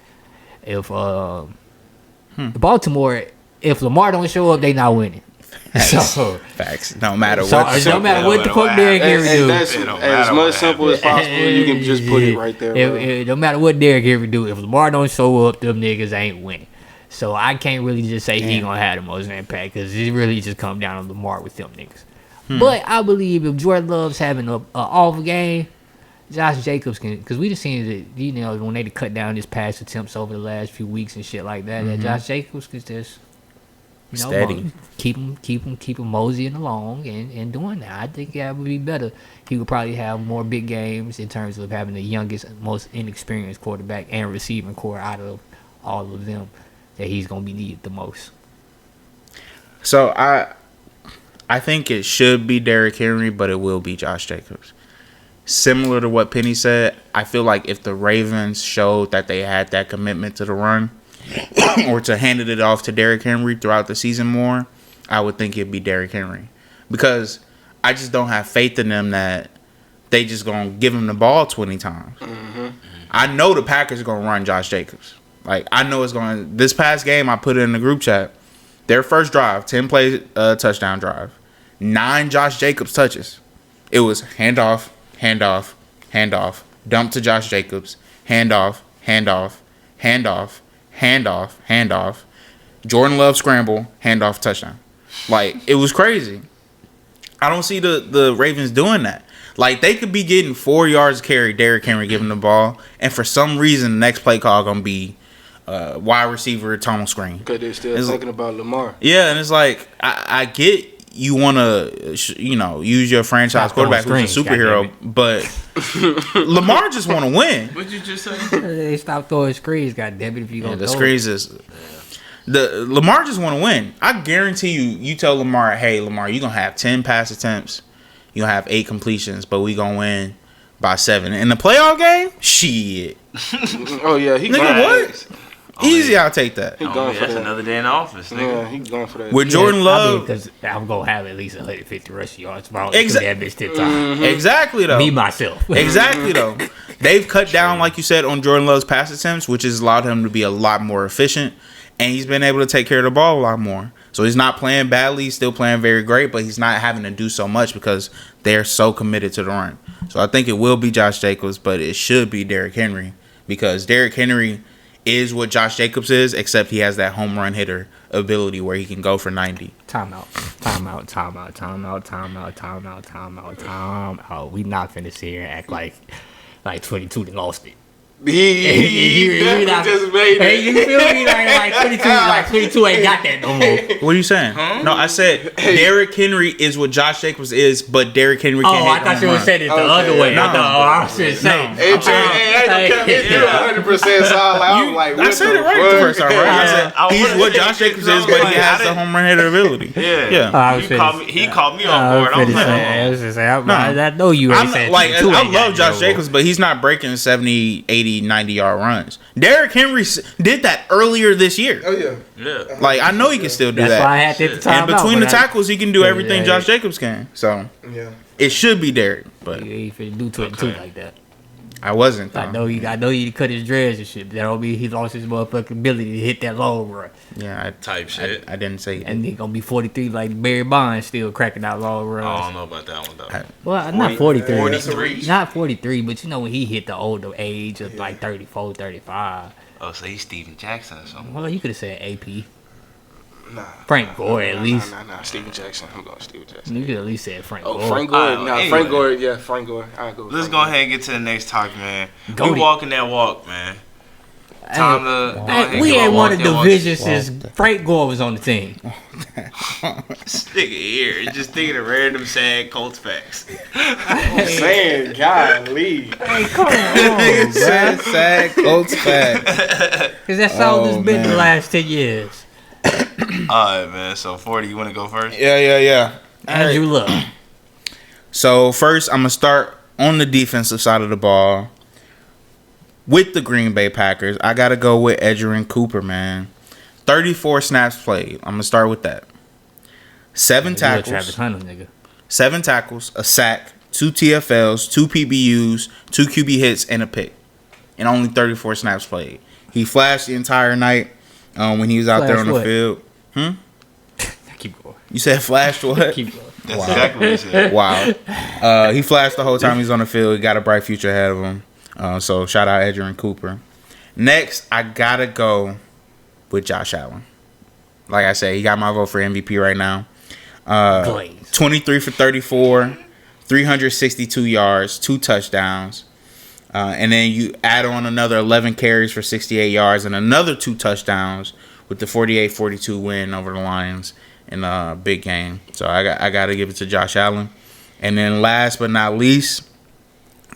If Baltimore, if Lamar don't show up, they not winning. So Facts. No matter so what. no matter what the fuck Derrick Henry And do, that's It don't as matter much what simple as possible. You can just put it right there. bro. No matter what Derrick Henry do, if Lamar don't show up, them niggas ain't winning. So I can't really just say he gonna have the most impact because it really just come down to Lamar with them niggas. But I believe if Jordan Love's having a off game, Josh Jacobs can, because we just seen that when they cut down his pass attempts over the last few weeks and shit like that, that Josh Jacobs could just Steady. keep him moseying along and doing that. I think that would be better. He would probably have more big games in terms of having the youngest, most inexperienced quarterback and receiving core out of all of them that he's gonna be needed the most. So I think it should be Derrick Henry, but it will be Josh Jacobs. Similar to what Penny said, I feel like if the Ravens showed that they had that commitment to the run or to handed it off to Derrick Henry throughout the season more, I would think it'd be Derrick Henry. Because I just don't have faith in them that they just gonna give him the ball 20 times. Mm-hmm. I know the Packers are gonna run Josh Jacobs. Like, I know it's going to... This past game, I put it in the group chat. Their first drive, 10-play touchdown drive. 9 Josh Jacobs touches. It was handoff, handoff, handoff, dump to Josh Jacobs, handoff, handoff, handoff, handoff, handoff, Jordan Love scramble, handoff, touchdown. Like, it was crazy. I don't see the Ravens doing that. Like, they could be getting 4 yards carry, Derrick Henry giving the ball, and for some reason, the next play call going to be wide receiver tunnel screen. Because they're still thinking about Lamar. Yeah, and it's like, I get you want to, use your franchise quarterback who's a superhero, but Lamar just want to win. What'd you just say? They stop throwing screens, goddammit, if you gonna the screens is... The Lamar just want to win. I guarantee you tell Lamar, hey, Lamar, you're going to have 10 pass attempts. You're going to have 8 completions, but we going to win by 7. In the playoff game? Shit. Oh, yeah. He Nigga, what? Easy, I'll take that. He going for that's that. Another day in the office, nigga. Yeah, he going for that. With Jordan Love, because I'm gonna have at least 150 rushing yards. Exactly. Exactly though. Me myself. Exactly though. They've cut down, like you said, on Jordan Love's pass attempts, which has allowed him to be a lot more efficient, and he's been able to take care of the ball a lot more. So he's not playing badly, he's still playing very great, but he's not having to do so much because they're so committed to the run. So I think it will be Josh Jacobs, but it should be Derrick Henry because Derrick Henry is what Josh Jacobs is, except he has that home run hitter ability where he can go for 90. Timeout. We not finna sit here and act like 22 and lost it. He just made it. Hey, you feel me? Like 22 ain't got that no more. What are you saying? Huh? No, I said Derrick Henry is what Josh Jacobs is, but Derrick Henry can't hit I thought you were saying it the other way. No. I was just saying. Hey, you're 100% solid. I'm like, I said it right the first time, right? I said he's what Josh Jacobs is, but he has the home run hitter ability. Yeah. He called me on board. I know you ain't saying I love Josh Jacobs, but he's not breaking 70, 80, 90-yard runs. Derrick Henry did that earlier this year. Oh, yeah. Like, I know he can still do that. That's why I had to and between the tackles, he can do everything Josh Jacobs can. So, it should be Derrick. But he ain't finna do 22 like that. I wasn't. I know he cut his dreads and shit, but that don't mean he lost his motherfucking ability to hit that long run. Yeah, type shit. I didn't say. And he gonna be 43 like Barry Bonds, still cracking out long runs. I don't know about that one though. Well, not 43. 43. Not 43, but when he hit the older age of like 34, 35. Oh, so he's Steven Jackson or something. Well, you could have said AP. Nah. Frank Gore, at least. Nah. Steven Jackson. I'm going Steven Jackson. You could at least say Frank Gore. Frank Gore. Frank Gore. Yeah, Frank Gore. I'll go. Let's go ahead and get to the next topic, man. We walking that walk, man. Time to. We ain't won a division since Frank Gore was on the team. Stick it here. Just thinking of random sad Colts facts. I'm saying, golly. Hey, come on, sad Colts facts. Because that's all it's been the last 10 years. Alright, man. So 40, you want to go first? Yeah. Andrew Luck. So first, I'm gonna start on the defensive side of the ball with the Green Bay Packers. I gotta go with Edgerrin Cooper, man. 34 snaps played. I'm gonna start with that. 7 tackles. Travis Hunter, nigga. 7 tackles, a sack, 2 TFLs, 2 PBUs, 2 QB hits, and a pick. And only 34 snaps played. He flashed the entire night when he was out there on the field. Keep going. You said flashed what? Keep going. That's exactly what he said. Wow. He flashed the whole time he was on the field. He got a bright future ahead of him. So shout out Edgerrin Cooper. Next, I gotta go with Josh Allen. Like I said, he got my vote for MVP right now. 23 for 34, 362 yards, 2 touchdowns. And then you add on another 11 carries for 68 yards and another 2 touchdowns with the 48-42 win over the Lions in a big game. So I got to give it to Josh Allen. And then last but not least,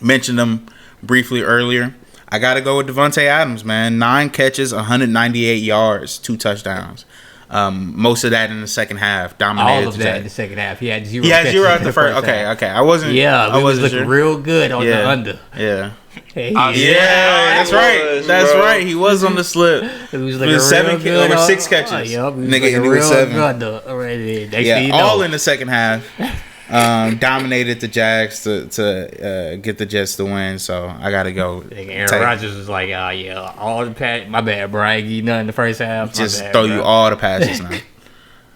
mentioned him briefly earlier, I got to go with Devontae Adams, man. 9 catches, 198 yards, 2 touchdowns. Most of that in the second half. Dominated. All of that in the second half. He had 0. He had 0 at the first. Okay. I wasn't. Yeah, I wasn't looking real good on the under. Yeah. Hey, that's right. That's right. He was on the slip. He was looking 7 good over 6 catches. Yep, Nigga, he was 7. Already. Yeah, all in the second half. dominated the Jags to get the Jets to win. So I gotta go. Aaron Rodgers was like, "Oh yeah, all the pass. My bad, bro. I ain't give you nothing the first half. Just throw you all the passes now."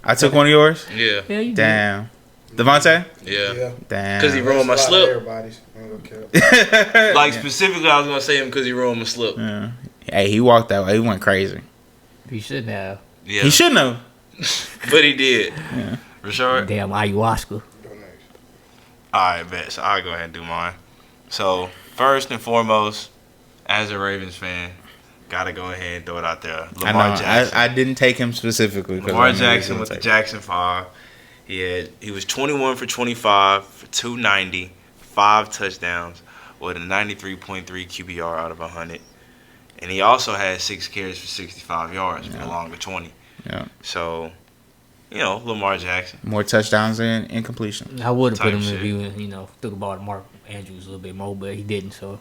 I took one of yours. Yeah. Yeah, you Damn. Devontae? Yeah. Damn. Because he ruined my slip. Everybody's ain't gonna care. Like, specifically, I was going to say him because he ruined my slip. Yeah. Hey, he walked that way. He went crazy. He shouldn't have. Yeah. He shouldn't have. But he did. Yeah. Rashard? Damn ayahuasca. Alright, bet. So I'll go ahead and do mine. So, first and foremost, as a Ravens fan, gotta go ahead and throw it out there. Lamar Jackson. I didn't take him specifically. Lamar Jackson with the Jackson 5. He was 21 for 25 for 290, 5 touchdowns with a 93.3 QBR out of 100. And he also had 6 carries for 65 yards for a longer 20. Yeah. So, Lamar Jackson. More touchdowns than incompletion. I would have put him Type if he, threw the ball to Mark Andrews a little bit more, but he didn't. So.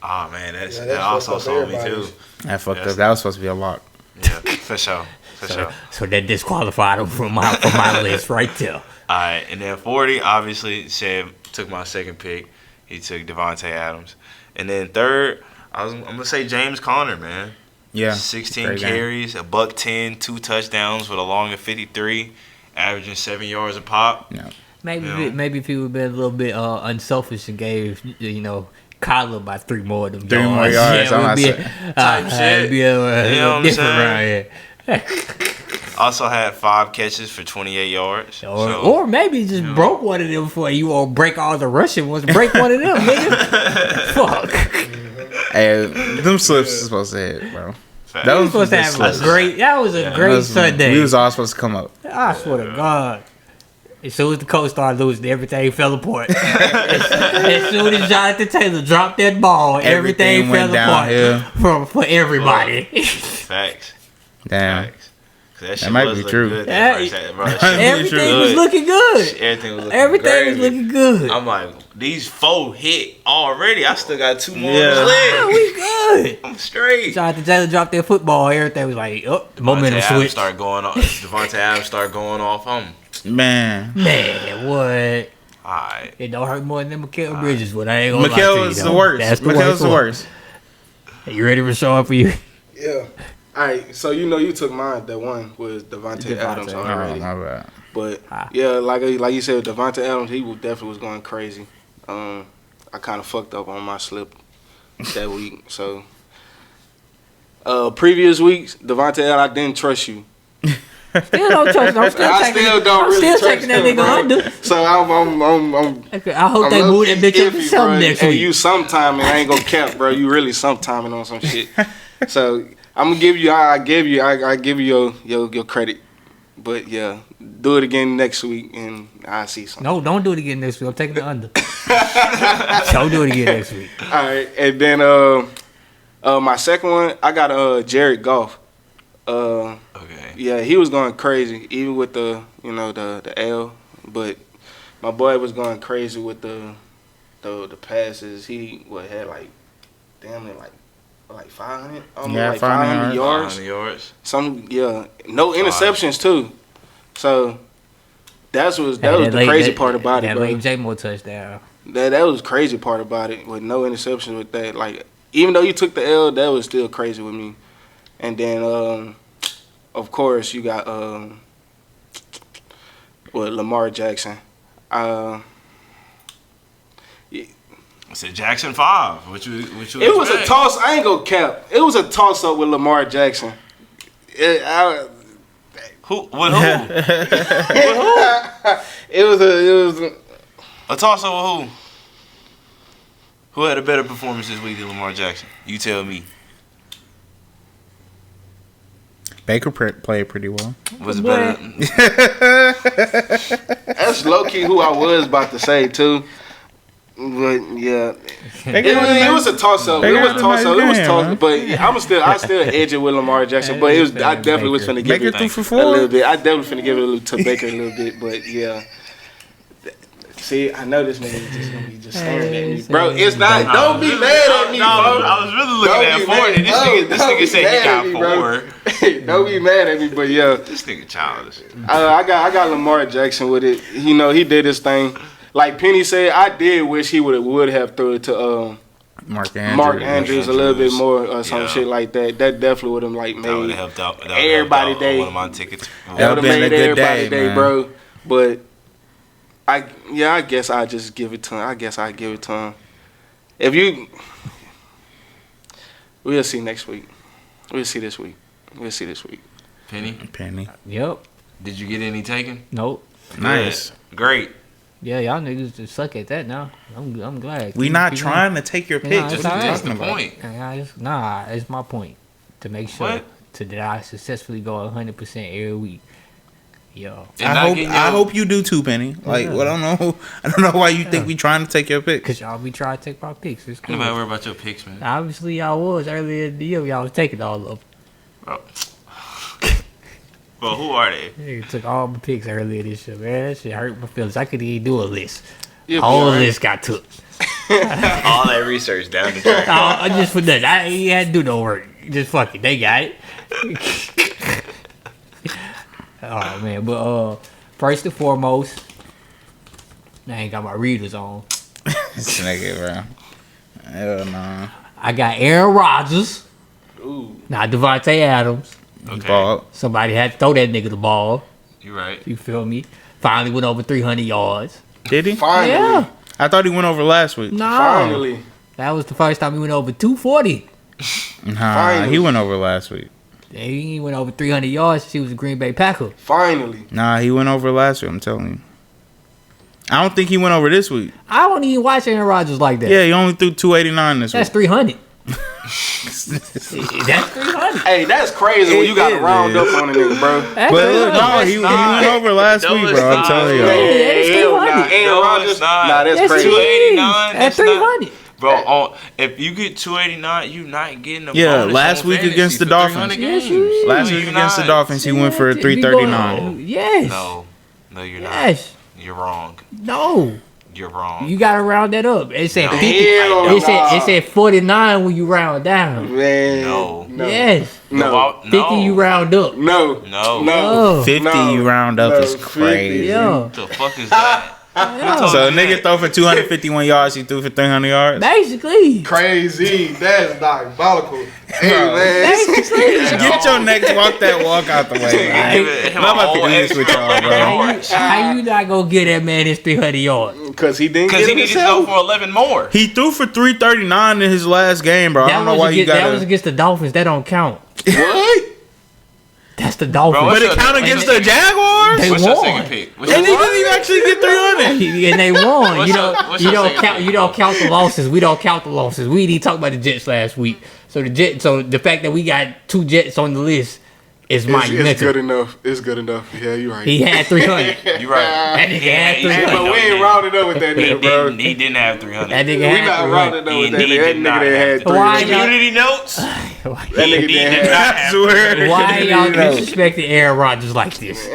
Oh man, that also sold me too. That fucked up. That was supposed to be a lock. Yeah, for sure. So that disqualified him from my list right there. All right, and then 40, obviously, Seb took my second pick. He took Devontae Adams. And then third, I'm going to say James Conner, man. Yeah. 16 carries, a $110, 2 touchdowns with a long of 53, averaging 7 yards a pop. Yeah. Maybe if he would have been a little bit unselfish and gave, Kyler by 3 more of them 3 more yards. Yeah, Type shit. It'd be a different around here. Also had 5 catches for 28 yards. Or maybe just broke one of them for you, or break all the Russian ones. Break one of them, nigga. Fuck. Hey, them slips is supposed to hit, bro. That was supposed to have a great. That was a great Sunday. We was all supposed to come up. I swear to God. As soon as the coach started losing, everything fell apart. As soon as Jonathan Taylor dropped that ball, everything fell apart for everybody. Facts. Damn. Facts. That might be true. Everything was looking good. Everything was looking good. I'm like, these 4 hit already. I still got 2 more on the leg. We good. I'm straight. Jonathan Taylor dropped that football. Everything was like, the momentum switch. Devontae Adams started going off. Man, what? Alright. It don't hurt more than Mikal Bridges, but I ain't gonna lie to you. Is the worst. That's Mikel's the worst. You ready for show up for you? Yeah. All right, so you took mine. That one was Devontae Adams already. Oh, my bad. But yeah, like you said, Devontae Adams, he definitely was going crazy. I kind of fucked up on my slip that week. So previous weeks, Devontae Adams, I didn't trust you. Still don't trust him. I'm still taking that nigga under. So I'm I hope they move that bitch up to something next week. And you sometime, I ain't gonna cap, bro. You really sometiming on some shit. So I'm gonna give you. I give you your credit, but yeah, do it again next week and I see something. No, don't do it again next week. I'm taking the under. Don't do it again next week. All right, and then my second one, I got Jared Goff. Okay. Yeah, he was going crazy, even with the the L, but my boy was going crazy with the passes. He had like damn near like 500, almost 500 yards. 500 yards. No interceptions too. So that was the crazy part about it, bro. That late J-Mo touchdown. That was crazy part about it, with no interceptions with that. Like, even though you took the L, that was still crazy with me. And then, of course, you got Lamar Jackson. It's a Jackson 5. Which it was a toss. I ain't gonna cap. It was a toss up with Lamar Jackson. With who? With who? It was a toss up with who? Who had a better performance this week than Lamar Jackson? You tell me. Baker played pretty well. Was it better? That's low key who I was about to say too. But yeah, it was a toss up. It was a toss up. But I still edge it with Lamar Jackson. But I definitely was finna give it a little bit. I definitely finna give it to Baker a little bit. But yeah, See, I know this nigga is just gonna be just staring at me, bro. It's not. Don't be mad at me, bro. I was really looking at 40. This nigga said he got 4. Don't be mad at me, but yeah, this nigga childish. I got Lamar Jackson with it. You know, he did his thing. Like Penny said, I did wish he would have thrown it to Mark Andrews a little bit more or some shit like that. That definitely would have like made that would have helped out. Everybody day. One of my tickets. That would have made a good everybody day, man. bro. But I guess I just give it to him. If you, we'll see next week. We'll see this week. Penny. Yep. Did you get any taken? Nope. Nice. Great. Yeah, y'all niggas just suck at that now. I'm glad. We not trying to take your pick. Nah, Just that's talking the about. point. It's my point to make sure that I successfully go 100% every week. Yo, I hope you do too, Penny. Like, Yeah. well, I don't know why you think we trying to take your pick. cause y'all be trying to take my picks. It's cool. Nobody worry about your picks, man. Obviously, y'all was earlier in the year. Y'all was taking all of them. Bro. Well, who are they? You took all my picks earlier this year, man. That shit hurt my feelings. I couldn't even do a list. Whole list got took. All that research down the drain. I just for that. I ain't had to do no work. Just fuck it. They got it. Oh man, but first and foremost, I ain't got my readers on. This nigga, bro. Hell no. I got Aaron Rodgers. Ooh. Not Devontae Adams. Okay. Somebody had to throw that nigga the ball. You right. You feel me? Finally went over 300 yards. Did he? Finally. Yeah. I thought he went over last week. No. Finally. That was the first time he went over 240. Nah, Finally. he went over last week. He went over 300 yards since he was a Green Bay Packer. Finally. Nah, he went over last week, I'm telling you. I don't think he went over this week. I don't even watch Aaron Rodgers like that. Yeah, he only threw 289 this That's week. 300. That's 300. Hey, that's crazy when you got to round up on a nigga, bro. That's But look, 300. no, he went over last No, week, it's bro. I'm not. telling you. It's Hell nah. 300. Aaron No, Rodgers, it's not. nah, that's Yes, crazy. he is. 289, That's that's not- 300. Bro, if you get 289, you not getting a Yeah, bonus last on week fantasy against the for Dolphins. 300 Yes, games. you is. Last No, week you're against the not. Dolphins, he went for Be 339. going- Yes. No, you're not. Yes. You're wrong. No. You're wrong. You gotta round that up. It said No. 50. Hell It nah. said 49 when you round down. Man. No. Yes. No. 50 you round up. No. No. No. 50 No. you round up No, is 50. crazy. Yeah. What the fuck is that? Yeah. So a nigga throw for 251 yards, he threw for 300 yards? Basically. Crazy. That's diabolical. Hey, Bro. man. Basically. Get your next walk out the way, man. Give him I'm about to a whole do this with extra y'all, bro. yards. How you not gonna get that man his 300 yards? Because he didn't Because get he it needed to go himself. for 11 more. He threw for 339 in his last game, bro. I don't know why you That was got against the Dolphins. That don't count. What? That's the Dolphins. Bro, But it count against the Jaguars? They What's your won. second pick? What's And your he didn't even actually get 300. And they won. What's You your- don't. what's You your don't second count. pick? You don't count the losses. We don't count the losses. We didn't talk about the Jets last week. So the fact that we got 2 Jets on the list is It's monumental. good enough. It's good enough. Yeah, you're right. He had 300. You right. That nigga had he 300. Hey, but we ain't rounded up with that He nigga, bro. didn't, he didn't have 300. That nigga We had not 300. rounded up with that He nigga. That did not nigga that had have to. 300. Why Community notes? Why That nigga He didn't did have. not I have swear. y'all You know. disrespecting Aaron Rodgers like this?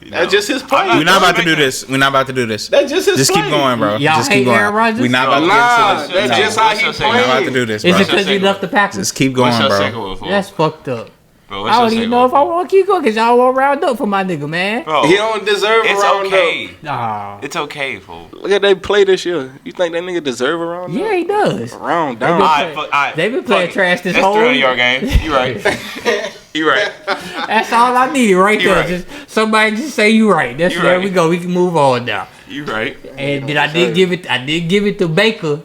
That's just his play. We're not about to do this. We're not about to do this. That's just his Just play. keep going, bro. Y'all Just hate keep going. Aaron Rodgers? We're not about to Nah, get into that's this. just No. how What's he your second? We're not about to playing. do this, Is it bro. What's your because he second left the Packers? Just keep What's going, your second bro. one for? That's fucked up. Bro, what's I your don't even second know one if I for? want to keep going because y'all won't round up for my nigga, man. Bro, He don't deserve a it's round okay. up. Nah. It's okay, fool. Look at they play this year. You think that nigga deserve a round up? Yeah, he does. Round They down. been Alright, play- fuck, alright, they been fuck playing it. trash this That's whole 300 yard game. You right. You right. That's all I needed right You there. right. Just somebody just say you right. That's You there right. we go. We can move on now. You right. And then I did give it to Baker.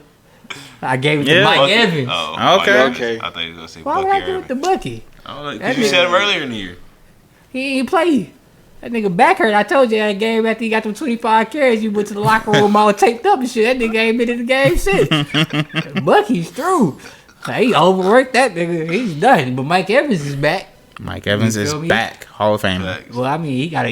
I gave it to Yeah. Mike Bucky. Evans. Oh, Okay. Mike Evans. Okay. I thought you was gonna say Why would Bucky I give it to Irvin. Bucky? I don't know, That 'cause you nigga- said him earlier in the year. He ain't play. That nigga back hurt. I told you that game after he got them 25 carries, you went to the locker room all taped up and shit. That nigga ain't been in the game since. Bucky's through. He overworked that nigga. He's done. But Mike Evans is back. Mike Evans You is feel me? back. Hall of Fame. Facts. Well, I mean, he kind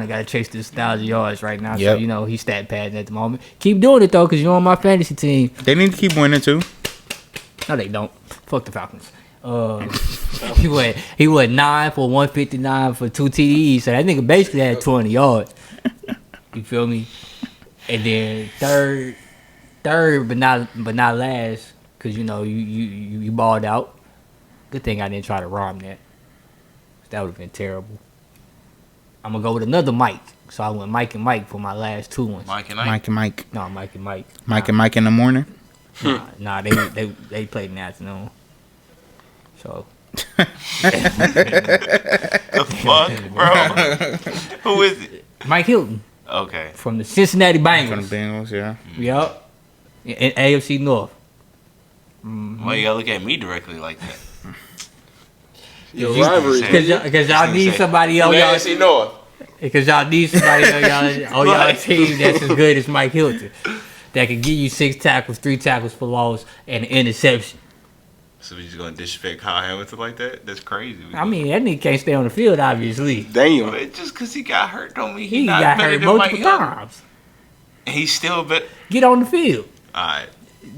of got to chase this 1,000 yards right now. Yep. So, you know, he's stat padding at the moment. Keep doing it, though, because you're on my fantasy team. They need to keep winning, too. No, they don't. Fuck the Falcons. He went 9 for 159 for 2 TDs. So that nigga basically had 200 yards. You feel me? And then third, but not last, because you balled out. Good thing I didn't try to rhyme that. That would have been terrible. I'm gonna go with another Mike. So I went Mike and Mike for my last two ones. Mike and Mike. No, Mike and Mike. Mike and Mike in the morning. Nah, they played in the afternoon. So. The fuck, bro? Who is it? Mike Hilton. Okay. From the Cincinnati Bengals. From the Bengals, yeah. Yup. In AFC North. Why you gotta look at me directly like that? Your rivalry. Because y'all need somebody on y'all. AFC North. Because y'all need somebody on y'all team that's as good as Mike Hilton. That can give you 6 tackles, 3 tackles for loss, and an interception. So we just gonna disrespect Kyle Hamilton like that? That's crazy. I mean, that nigga can't stay on the field, obviously. Damn. But just because he got hurt don't mean He not got better hurt than Mike multiple Hilton. times. And he's still better. Get on the field. All right.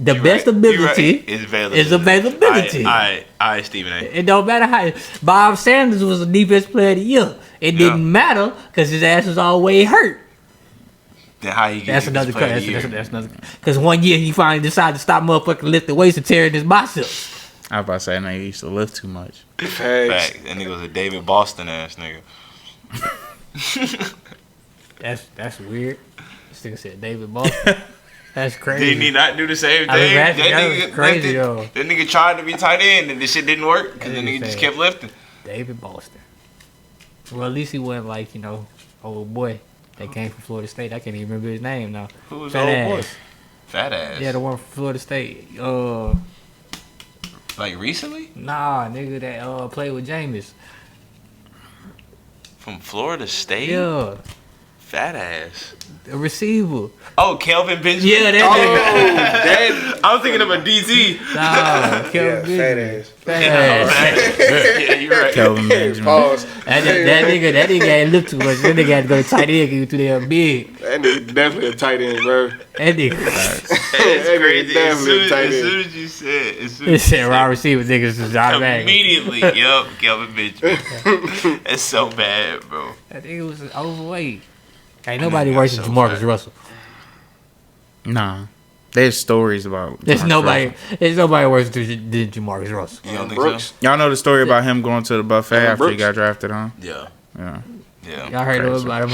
The best ability is availability. is availability. All right, Stephen A. It don't matter how. Bob Sanders was a defense player of the year. It didn't matter because his ass was always hurt. Then how you get That's another question. That's another. Because one year he finally decided to stop motherfucking lifting weights and tearing his biceps. I was about to say, no, he used to lift too much. Facts. Fact. That nigga was a David Boston ass nigga. That's weird. This nigga said David Boston. That's crazy. Didn't he not do the same thing? I mean, that that nigga was crazy, lifted, though. that nigga tried to be tight end and this shit didn't work because the That nigga nigga just said- kept lifting. David Boston. Well, at least he wasn't like, old boy that came from Florida State. I can't even remember his name now. Who was Fat the old boy? ass. Fat ass. Yeah, the one from Florida State. Like recently? Nah, nigga that played with Jameis. From Florida State? Yeah, Fat ass. a receiver. Oh, Kelvin Benjamin? Yeah, that I was thinking of a DZ. nigga. Nah, Kelvin fat Benjamin. ass. Fat ass. Yeah, you're right. Kelvin Benjamin. Pause. That nigga ain't look too much. That nigga had to go to tight end because he was too damn big. That nigga definitely a tight end, bro. That nigga. It's crazy. As Definitely tight end. soon as you said, He said wide receiver niggas is automatic. immediately, yup, Kelvin Benjamin. That's so bad, bro. That nigga was overweight. Ain't nobody nigga worse than so Jamarcus fat. Russell. Nah. There's stories about There's Marcus nobody. Russell. There's nobody worse than Jamarcus Russell. You don't think Brooks. Y'all know the story about him going to the buffet after he Brooks. got drafted, huh? so? Yeah. Yeah. Yeah. Y'all heard Crazy. about him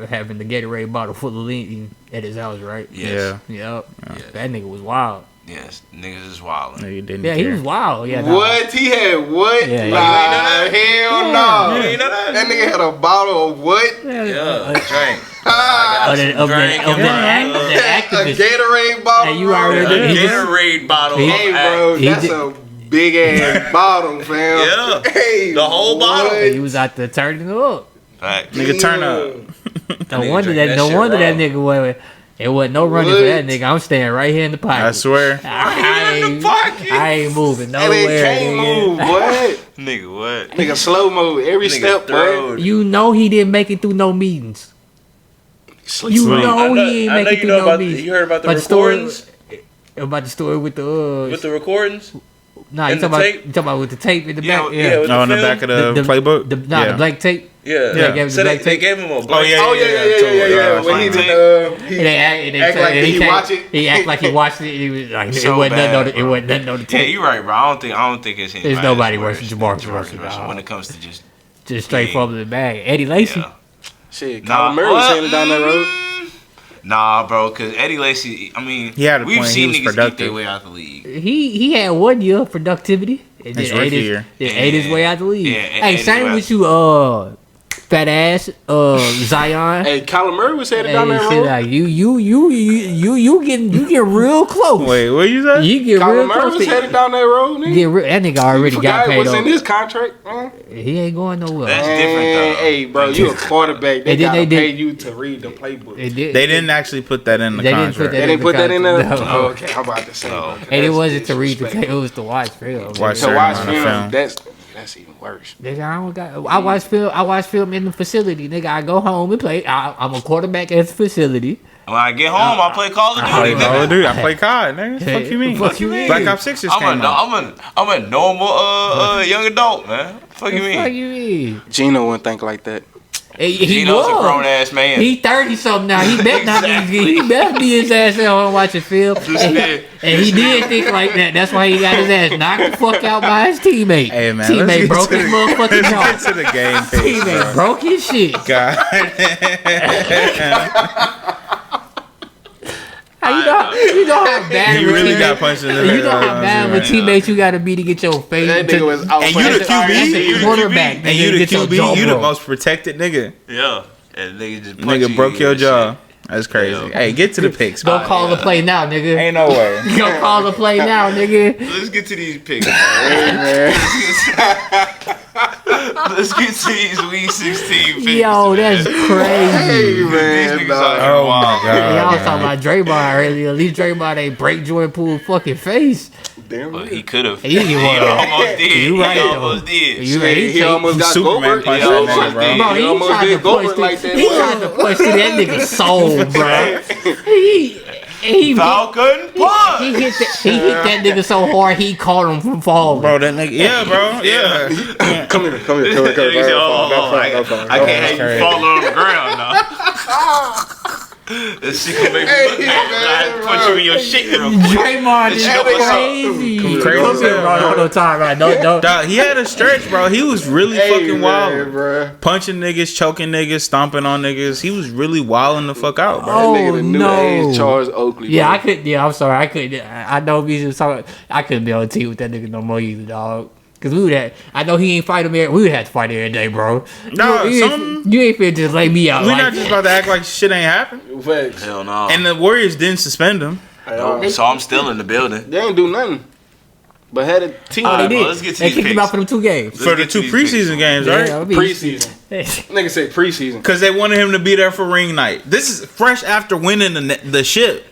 having the Gatorade bottle full of lean at his house, right? Yes. Yep. Yes. That nigga was wild. Yes. Niggas is wildin'. No, you didn't Yeah, care. he was wild. Yeah. nah. What? He had what? Yeah, yeah. Nah, hell no. You ain't know that? That nigga had a bottle of what? Yeah. Drink. Of the A activist. Gatorade bottle. Hey, you bro? already- he just- Gatorade bottle. Hey, bro, He that's did- a big ass bottle, fam. Yeah. Hey, The whole bottle. what? He was out there turning it up. Fact. Nigga, turn up. No nigga wonder drank that. that No shit wonder that raw. nigga was. It wasn't no running for that What? nigga. I'm staying right here in the pocket. I swear. I ain't moving And they nowhere. can't nigga. move, what? Nigga, what? Nigga, slow mo every Nigga step, bro. throwed. You know he didn't make it through no meetings. You Sweet. know he ain't make it through no meetings. You heard about the But recordings? About the story with the With the recordings? nah, you and talking the about tape? you talking about with the tape in the Yeah, back? yeah, Yeah, with Oh, in the film? back of the playbook? the black tape. Yeah. Yeah. Gave him So the they, black they tape. gave him a Oh, black yeah. Oh yeah. When he Tape. did, And they Act like he watch it. He act like he watched it. He was like, So it wasn't bad, nothing on the, it bro. wasn't nothing on the Yeah, tape. you're right, bro. I don't think it's anybody. There's nobody that's worse than than Jamarcus Russell, when it comes to just Just straight Yeah. from the bag. Eddie Lacy. yeah. shit, Nah, Kyler Murray was what? headed down that road. Nah, bro, because Eddie Lacy, I mean, He had a we've point. seen He was niggas eat their productive. way out the league. He had 1 year of productivity. And His then rookie ate year. ate his way out the league. Yeah, hey, ate his same way with you, fat ass, Zion. Hey, Kyler Murray was headed down that shit, road. like you get real close. Wait, what you say? You get Kyler real Murray close. was headed down that road, nigga. That nigga already got Forgot paid what's in off. his contract, man. He ain't going nowhere. That's different, though. Hey, bro, you a quarterback. They And then gotta they did- pay you to read the playbook. They did. They didn't actually put that in the They didn't contract. put that They didn't put that in there? No. Oh, okay, I'm about to say. Oh. bro, And it that's wasn't to read the tape. It disrespectful. was to watch film. Watch Nigga. To certain watch amount of film, film. that's even worse. Nigga, I watch film. I watch film in the facility. Nigga, I go home and play. I'm a quarterback at the facility. When I get home, I play Call of I play Duty. Call of nigga. Dude. I play COD, nigga. Fuck you mean? Fuck you mean? Black Ops 6 just I'm came out. a normal young adult, man. Fuck you Fuck mean? you mean? Gino wouldn't think like that. He Gino's a grown ass man. He 30 something now. He better not be. He better be his ass at home watching film. And he did think like that. That's why he got his ass knocked the fuck out by his teammate. Hey man, teammate broke his motherfucking jaw. Let's get to the game page. Teammate broke his shit. God. You know how bad He really got punched in the head. You know how bad of a teammate you got to be to get your face. That nigga was out. And you the QB? Quarterback. And you the QB? You the most. most protected nigga. Yeah. And nigga just Nigga broke your jaw. That's crazy. Yeah. Hey, get to the picks. Go call the play now, nigga. Ain't no way. Go call the play now, nigga. Let's get to these picks. Hey, man. Let's get to these Week 16 picks. Yo, that's crazy. Hey, man. These niggas dog. out here Oh my wild. God. Y'all was talking about Draymond earlier. At least Draymond ain't break Jordan Poole's fucking face. Damn Well, right. he could have. He didn't want to. almost did. You right, He though. almost did. You right. He almost got Superman Goldberg. punched that almost nigga, bro. did. Bro, He almost tried did to punch Goldberg like that. He tried to punch through that nigga's soul, bro. He Falcon punch. He hit that nigga so hard he caught him from falling. Bro, that nigga. Yeah, bro. Yeah. Come here. He said, I can't have you falling on the ground now. This shit gonna make me look bad. I punch you in your shit real quick. Draymond is That shit was crazy. Crazy Come as here, hell, bro. bro. No time, right? No. Dog, he had a stretch, bro. He was really fucking wild. bro. Punching niggas, choking niggas, stomping on niggas. He was really wilding the fuck out, bro. Oh, That nigga the new no. age Charles Oakley. Yeah, bro. I could. Yeah, I'm sorry. I couldn't. I know we just talking. I couldn't be on the team with that nigga no more either, dog. Cause we would have. I know he ain't fight him. We would have to fight every day, bro. Nah, you ain't finna just lay me out. We like not just about to act like shit ain't happened. Facts. Hell no. And the Warriors didn't suspend him. So I'm still in the building. They ain't do nothing. But had a team. Oh, they Alright, did. well, let's get to They these kicked him picks. out for them 2 games. For the get to 2 these picks. preseason games, Yeah, right? I mean, Preseason. Nigga said preseason. Because they wanted him to be there for ring night. This is fresh after winning the ship.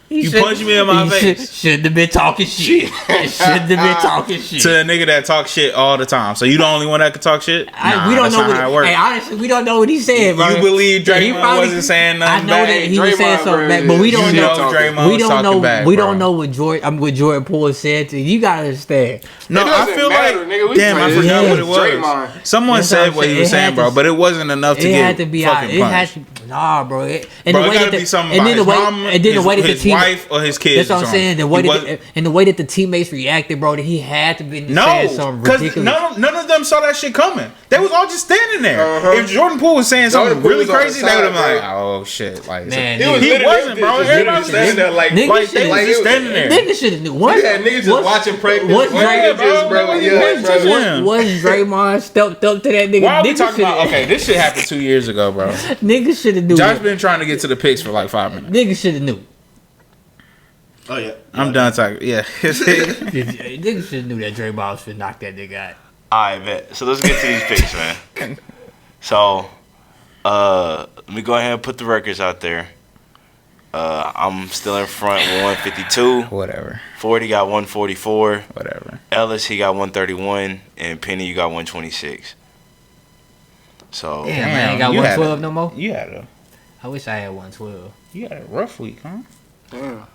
He You should- punched me in my he face. Shouldn't have been talking shit. Shouldn't have been talking shit. To a nigga that talk shit all the time. So you the only one that could talk shit? We don't that's know not how it what. works. Hey, honestly, we don't know what he said, bro. You believe He Draymond probably- wasn't saying I nothing know bad? that he was saying Draymond, something back, bro, but we don't You know. know Draymond We was don't talking know. back, We bro. don't know what Jordan Poole said to you. You gotta understand. No, It I doesn't feel matter, like nigga. We damn, I playing forgot this what it was. Draymond. Someone That's said what what I'm he was saying. It saying, had bro, to- but it wasn't enough to It get had to be out. fucking It had punched. to. Nah, bro. And Bro, the it way gotta that be something and about then the his way mom, and then the way that the his team. wife, or his kids. That's what I'm or saying. The something. way He that wasn't- and the way that the teammates reacted, bro. That he had to be No, saying something because ridiculous. none of them saw that shit coming. They was all just standing there. Uh-huh. If Jordan Poole was saying Jordan something Poole really was on the crazy, they would have been side, like, "Oh shit!" Like, Man, so- niggas- he wasn't, bro. Everybody was standing there like Niggas like they should've- was just standing there. Niggas should have knew. What? Yeah, niggas just watching practice. What Niggas Drake- just, bro, Bro, yeah, what- bro. what- Was Draymond stepped up to that nigga? Why are we Niggas talking about? shoulda- Okay, this shit happened 2 years ago, bro. Niggas should have knew. Josh that. been trying to get to the picks for like 5 minutes. Niggas should have knew. Oh yeah. I'm done talking. Yeah. Niggas should have knew that Draymond was finna knock that nigga out. Alright, bet. So let's get to these picks, man. So, let me go ahead and put the records out there. I'm still in front with 152. Whatever. 40 got 144. Whatever. Ellis, he got 131. And Penny, you got 126. So, Damn, man, I ain't got you had 112 a- no more. You had a I wish I had 112. rough week, huh? Damn.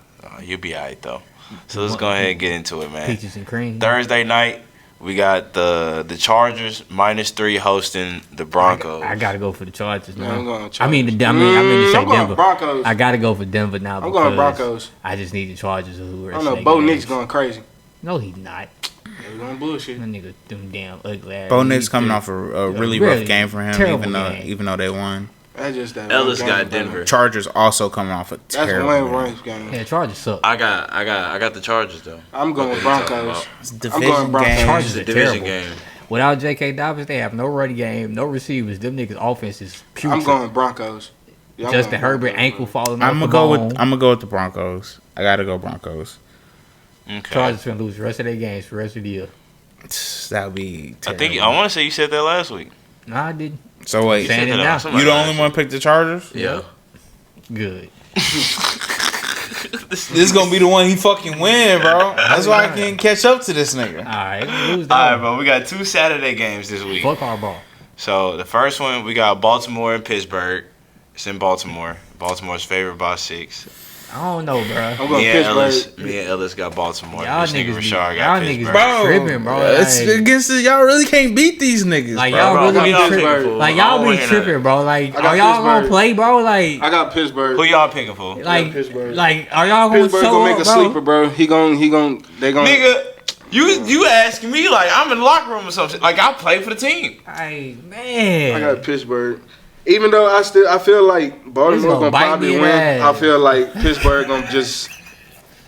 you'll be alright, though. So let's go ahead and get into it, man. Peaches and cream. Thursday night, we got the Chargers -3 hosting the Broncos. I gotta go for the Chargers Man, I'm now. going I Chargers. mean to say I'm going Denver. Broncos. I gotta go for Denver now. I'm going because Broncos. I just need the Chargers who are. I don't know. Bo Nick's going crazy. No, he's not. They're going bullshit. That nigga, them damn ugly ass. Bo Nick's coming off a really rough game for him, terrible even though they won. That's just that. Ellis one got game, Denver. Chargers also coming off a That's terrible one game. range game. Yeah, Chargers suck. I got the Chargers though. I'm going What are you talking Broncos. about? It's I'm division going Broncos. game. Chargers It's a are division terrible. game. Without J.K. Dobbins, they have no running game, no receivers. Them niggas' offense is putrid. I'm going Broncos. Yeah, I'm Justin going Herbert Broncos, ankle bro. falling I'm off gonna the go bone. with the Broncos. I gotta go Broncos. Okay. Chargers gonna lose the rest of their games for the rest of the year. That would be I terrible. think I want to say you said that last week. Nah, I didn't. So wait, Saying it Said that now. on somebody you the last only one pick the Chargers? Yeah. Good. This is gonna be the one he fucking win, bro. That's why I can't catch up to this nigga. All right, lose All right, that. bro. We got 2 Saturday games this week. Fuck our ball. So the first one we got Baltimore and Pittsburgh. It's in Baltimore. Baltimore's favored by 6. I don't know, bro. I'm going Pittsburgh. Me and Ellis got Baltimore. Y'all This nigga niggas, Rashard y'all got niggas Pittsburgh. tripping, bro. It's Like, against y'all really can't beat these niggas. like bro. y'all really y'all be picking tripping. for? Like I y'all don't be wanna hear tripping, that. bro. Like, I got are y'all gonna Pittsburgh. play, bro? Like, I got Pittsburgh. Who y'all picking for? like, Pittsburgh. like, are y'all gonna Pittsburgh show gonna make up, a bro? sleeper, bro. They gon' Nigga, you asking me like I'm in the locker room or something. Like I play for the team. Hey, man. I got Pittsburgh. Even though I feel like Baltimore gonna gonna bite probably me in win. the ass. I feel like Pittsburgh gonna just.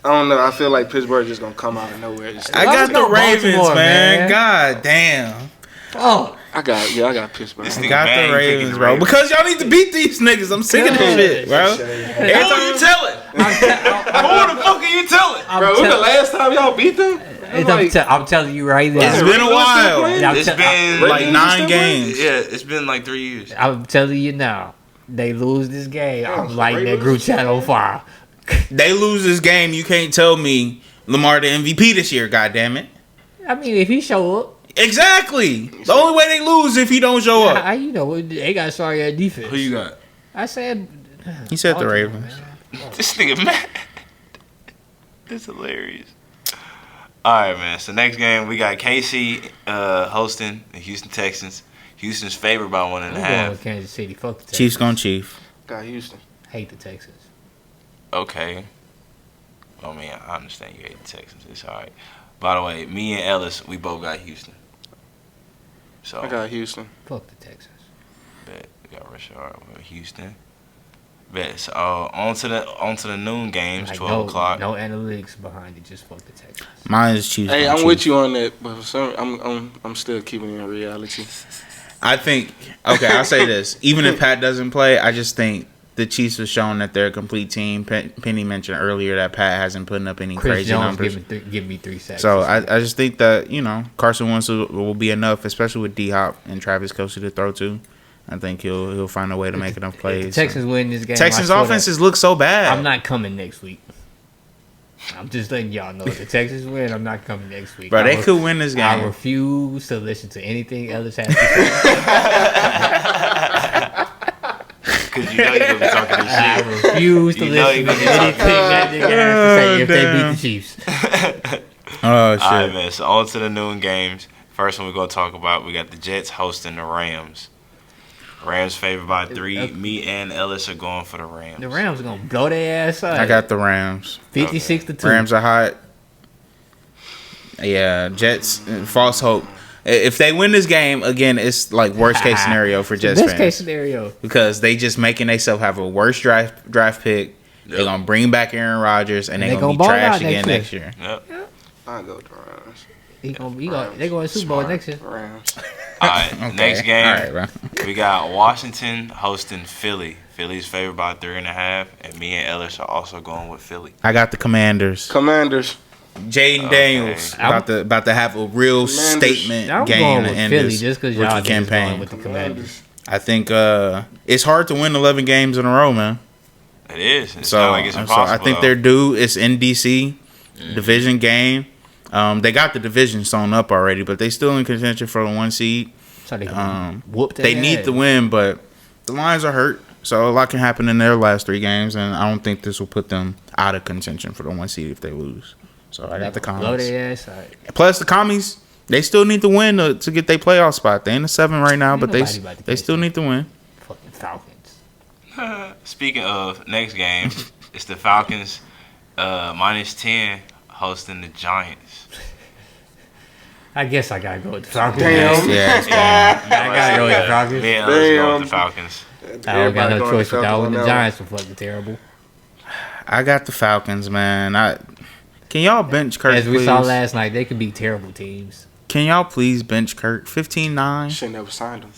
I don't know. I feel like Pittsburgh just gonna come out of nowhere. I got the Baltimore, Ravens, man. man. God damn. Oh, I got Pittsburgh. This I nigga got Bang the picking Ravens, the bro. Ravens. Because y'all need to beat these niggas. I'm sick of this shit, bro. Who are you telling? Who the fuck are you telling? Bro, when the last time y'all beat them? I'm telling you right now. It's been a while. It's been Like 9 games. Yeah, it's been like 3 years. I'm telling you now. They lose this game. I'm lighting that Ravens? group chat on fire. They lose this game. You can't tell me Lamar the MVP this year. God damn it. I mean, if he show up, Exactly. The only way they lose if he don't show up. how you know they got sorry at defense? Who you got? I said. He said the Baltimore, Ravens. man. This nigga mad. It's hilarious. All right, man. So next game we got KC hosting the Houston Texans. Houston's favored by 1.5. I'm going with Kansas City. Fuck the Texans. Chiefs gonna Chief. Got Houston. Hate the Texans. Okay. I mean, I understand you hate the Texans. It's all right. By the way, me and Ellis, we both got Houston. So I got Houston. Fuck the Texans. bet we got Rashard with Houston. Bet. So on to the noon games, Like, 12 o'clock. No analytics behind it. Just fuck the Texans. Mine is Chiefs. Hey, gonna I'm Chief. with you on that, but for some, I'm still keeping it in reality. I think. Okay, I'll say this. Even if Pat doesn't play, I just think the Chiefs have shown that they're a complete team. Penny mentioned earlier that Pat hasn't put up any Chris crazy Jones numbers. give me 3 sacks. So I just think that, Carson Wentz will be enough, especially with D-Hop and Travis Kelce to throw to. I think he'll find a way to make enough If plays. the Texans win this game. Texans I swear offenses look so bad. I'm not coming next week. I'm just letting y'all know. If the Texans win, I'm not coming next week. Bro, they could win this I game. refuse to listen to anything Ellis has to say. Because you know you're going to be talking this I shit. refuse to You know listen you to gonna be anything that nigga has to say if they beat damn. the Chiefs. Oh, shit. All right, man. So on to the noon games. First one we're going to talk about, we got the Jets hosting the Rams. Rams favored by 3. Me and Ellis are going for the Rams. The Rams are gonna blow their ass up. I got the Rams. 56-2. Rams are hot. Yeah, Jets, false hope. If they win this game, again, it's like worst case scenario for Jets Best fans. case scenario. Because they just making themselves have a worse draft pick. They're going to bring back Aaron Rodgers, and they're going to be ball trash out again next next year. Yep. I go to Rams. They going to Super Bowl Smart. next year. Rams. All right, Okay. next game. All right, bro. We got Washington hosting Philly. Philly's favored by 3.5, and me and Ellis are also going with Philly. I got the Commanders. Commanders. Jaden Okay. Daniels about to have a real statement I'm game going to with end Philly this just because rookie y'all campaign campaign. with the Commanders. I think it's hard to win 11 games in a row, man. It is. It's So, not like it's so impossible. I think they're due. It's in DC, division game. They got the division sewn up already, but they still in contention for the 1 seed. So they can whoop their They need ass. to win, but the Lions are hurt, so a lot can happen in their last 3 games, and I don't think this will put them out of contention for the 1 seed if they lose. So I got the Blow Commies. their ass out. Plus the Commies, they still need to win to get their playoff spot. They in the 7 right now, Ain't but nobody about to they catch still them. need to win. Fucking Falcons. Speaking of next game, it's the Falcons -10 hosting the Giants. I guess I gotta go with the Falcons. Damn. Yeah, it's fine. I gotta go with the Falcons. Me and Ellis going Damn. with the Falcons. I don't got Everybody no going choice to without Falcons when on the that Giants were fucking terrible. I got the Falcons, man. Can y'all bench Kirk, As we please? saw last night, they could be terrible teams. Can y'all please bench Kirk? 15-9? Should never signed him.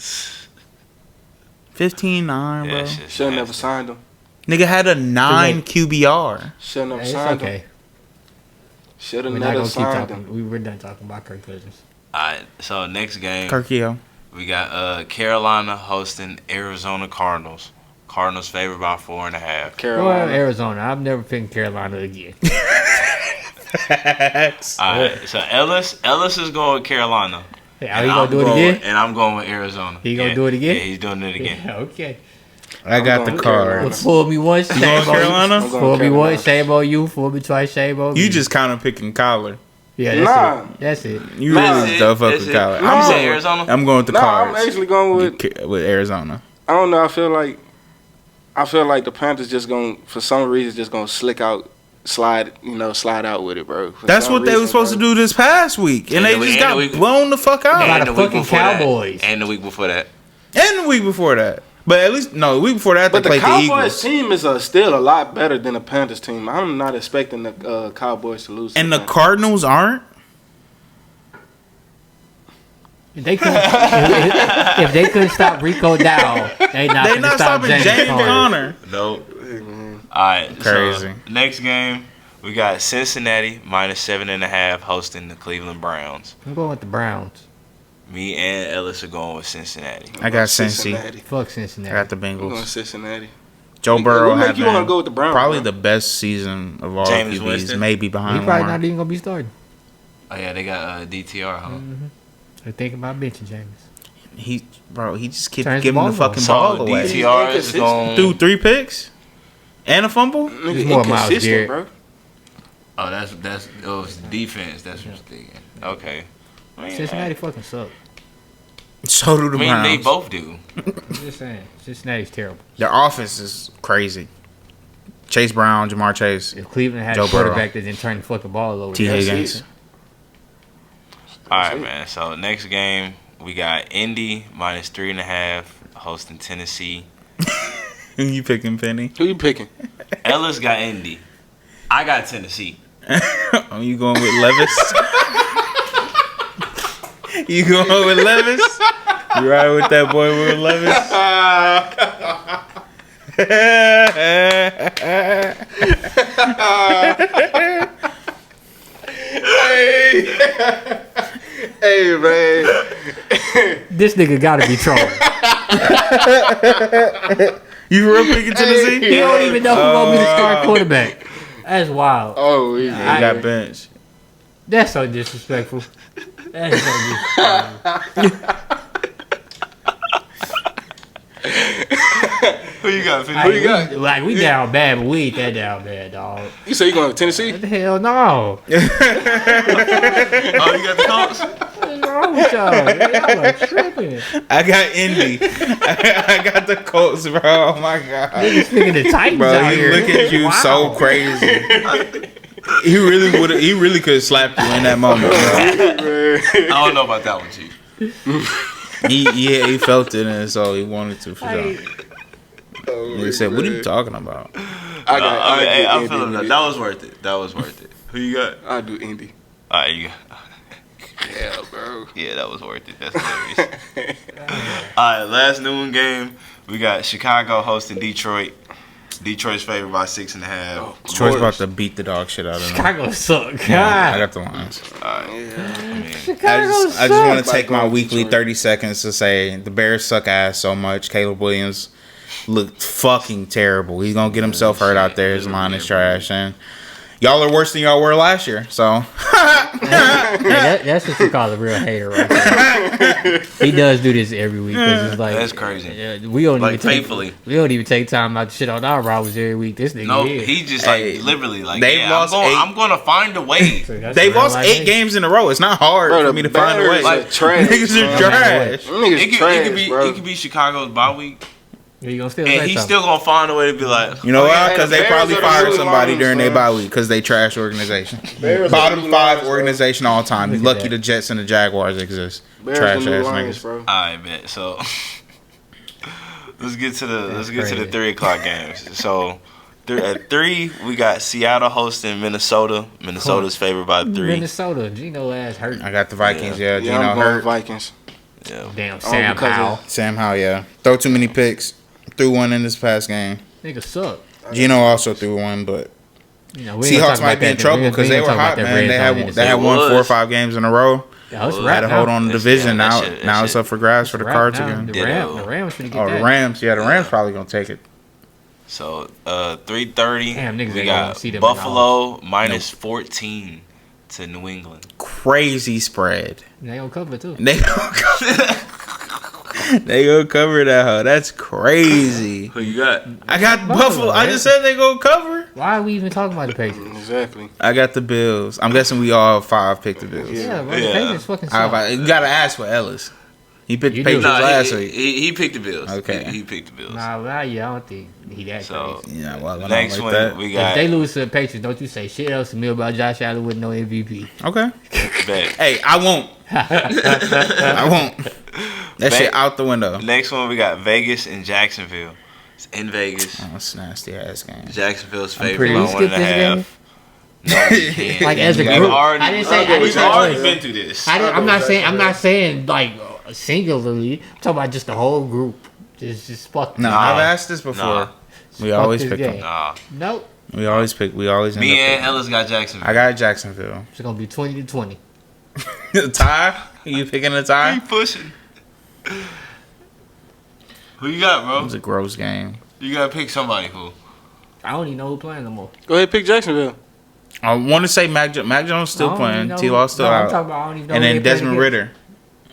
15-9, Yeah, bro. shit, Should never signed him. Nigga had a 9 QBR. Should never Hey, it's signed him. okay. Should have We're not never gonna keep signed talking. him. We're done talking about Kirk Cousins. All right, so next game, Kirkio. we got Carolina hosting Arizona Cardinals. Cardinals favored by 4.5. Go Carolina. Arizona. I'm never picking Carolina again. All right, so Ellis is going with Carolina. Are you gonna do it again? And I'm going with Arizona. He gonna do it again? Yeah, he's doing it again. Yeah, okay. I got the Cards. Fool me once, shame going on Carolina? you. Fool me once, shame on you. Fool me twice, shame on me. You just kind of picking Collar. Yeah, that's it. That's it. You really stuff up with Collar. I'm saying Arizona. I'm going with the Cards. I'm actually going with Arizona. I don't know. I feel like the Panthers just gonna, for some reason, just gonna slide out with it, bro. That's what they were supposed to do this past week, and they just got blown the fuck out. By the fucking Cowboys. And the week before that. And the week before that. But at least, no, the week before that, they played the Eagles. But the Cowboys team is still a lot better than the Panthers team. I'm not expecting the Cowboys to lose. And the Cardinals aren't? If they couldn't stop Rico Dow, they not stopping James Conner. Nope. All right. Crazy. So next game, we got Cincinnati -7.5 hosting the Cleveland Browns. I'm going with the Browns. Me and Ellis are going with Cincinnati. I got Cincy. Fuck Cincinnati. I got the I'm going Bengals. Cincinnati. Joe Burrow had you want to go with the Browns? probably bro? the best season of all James QBs, Winston. maybe He behind probably Lamar. not even gonna be starting. Oh yeah, they got DTR, huh? They're thinking about benching James. He just keeps Turns the giving the ball fucking So ball away. DTR is going. Threw 3 picks and a fumble. Nigga, more Myles inconsistent, Garrett. bro. Oh, that's defense. That's what you're thinking. Okay. I mean, Cincinnati fucking suck. So do the I mean, Browns. they both do. I'm just saying. Cincinnati's terrible. Their offense is crazy. Chase Brown, Jamar Chase, If Cleveland had Joe a quarterback Burrow. that didn't turn the fucking ball over, T. that's Higgins. it. All right, man. So next game, we got Indy -3.5 hosting Tennessee. Who you picking, Penny? Who you picking? Ellis got Indy. I got Tennessee. Are you going with Levis? You going with Levis? You ride with that boy with Levis? Hey, man. This nigga gotta be trolling. You real picking Tennessee? He don't even know who's gonna be the star quarterback. That's wild. Oh, yeah. He got benched. That's so disrespectful. That's so disrespectful. Who you got? Who Like, you got? we down bad, but we ain't that down bad, dog. You say you going to Tennessee? What the hell, no. Oh, you got the Colts? What's wrong with y'all? Y'all are tripping. I got Indy. I got the Colts, bro. Oh my god. Niggas thinking the Titans Bro, out he here. look at you Wow. so crazy. He really would. He really could have slapped you in that moment, bro. I don't know about that one, Chief. He felt it, and so he wanted to for sure. Like, He said, "What are you talking about?" I'm feeling that. That was worth it. That was worth it. Who you got? I do Indy. All right, you got. Yeah, bro. Yeah, that was worth it. That's hilarious. All right, last noon game. We got Chicago hosting Detroit. Detroit's favored by 6.5. Detroit's about to beat the dog shit out of them. Chicago suck. I got the Lions. I mean, Chicago I just want to take my Like weekly Detroit. 30 seconds to say the Bears suck ass so much. Caleb Williams looked fucking terrible. He's gonna get himself hurt out there. His line is trash, and y'all are worse than y'all were last year. So That's what you call a real hater right there. He does do this every week. 'Cause it's like, That's crazy. We don't Like, even take, faithfully. We don't even take time out to shit on our rivals every week. This nigga no, here. he just Hey, like literally like they've yeah, lost I'm going to find a way. So that's they've a real lost life 8 hater. games in a row. It's not hard Bro, for the me to find a way. Bears are trash, Niggas are bro. trash. Them niggas It trash, could be bro. it could be Chicago's bye week, You gonna still and say he's something. still gonna find a way to be like, You know why? yeah, Because the they Bears probably are the fired new somebody Lions, during their bro. bye week because they trash organization. Bears are Bottom the new 5 Lions, bro. organization all time. You Look at lucky that. the Jets and the Jaguars exist. Bears Trash the new ass Lions, niggas. bro. I bet. So let's get to the crazy. 3:00 games. So at 3 we got Seattle hosting Minnesota. Minnesota's favored by 3. Minnesota, Gino ass hurt. I got the Vikings. Yeah, Yeah, Gino I'm going hurt. Vikings. Yeah. Damn, Sam because of- Howell. Sam Howell, yeah. Throw too many picks. Threw one in this past game. Nigga suck. Gino also threw one, but You know, we ain't gonna Seahawks talk might about be in that. trouble We because ain't they gonna were talk about hot, that man. red They zone had in a they second. had won was. 4 or 5 games in a row. Yeah, it's Well, wrap Had to now. hold on the It's- division. yeah, Now that shit- now it's up for grabs for the Wrap Cards now. again. The Ditto. Rams finna get Oh, that. the Rams. Yeah, the Rams probably going to take it. So 3:30 Damn, niggas we ain't gonna got see them Buffalo minus 14 to New England. Crazy spread. They gonna cover it too. They They gonna cover that hoe. That's crazy. Who you got? I got Buffalo. I just said they gonna cover. Why are we even talking about the Patriots? Exactly. I got the Bills. I'm guessing we all 5 picked the Bills. Yeah, bro, Yeah. the Patriots fucking suck. You gotta ask for Ellis. He picked the You do. Patriots last he, week. he picked the Bills. Okay. He picked the Bills. Nah, well, yeah, I don't think he that So crazy. Yeah, well, next like one that. we If got. they lose to the Patriots, don't you say shit else to me about Josh Allen with no MVP. Okay. Bet. Hey, I won't. I won't. That shit out the window. Next one we got Vegas and Jacksonville. It's in Vegas. Oh, it's a nasty ass game. Jacksonville's I'm favorite pretty- by You 1.5. No, we can't. Like as a We've group, already- I didn't say. I We've didn't say already us. been through this. I'm not saying like singularly. I'm talking about just the whole group. Just fuck. No, Nah. I've asked this before. Nah. We Fuck always this pick game. them. Nah. Nope. We always pick. We always end Me up and picking. Ellis got Jacksonville. I got Jacksonville. It's gonna be 20-20. Tie? You picking a He tie? pushing. Who you got, It bro? was a gross game. You gotta pick somebody who. I don't even know who playing no more. Go ahead, pick Jacksonville. I want to say Mac Jones still I don't playing. even know T. who- Law still no, I'm out. talking about I don't even know And who then they playing Desmond against.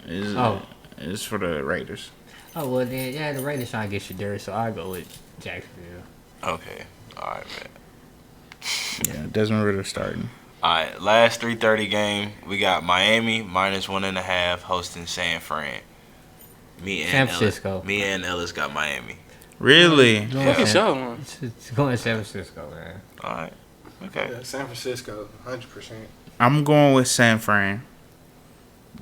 Ritter is Oh. is for the Raiders. Oh well, then yeah, the Raiders trying to get Shaduri, so I go with Jacksonville. Okay. Alright, man. Yeah, Desmond Ritter starting. Alright, last 3:30 game. We got Miami -1.5 hosting San Fran. San Francisco. Me and Ellis got Miami. Really? Going Yeah. Look at San- y'all, man. It's going to San Francisco, man. Alright. Okay. Yeah, San Francisco, 100%. I'm going with San Fran.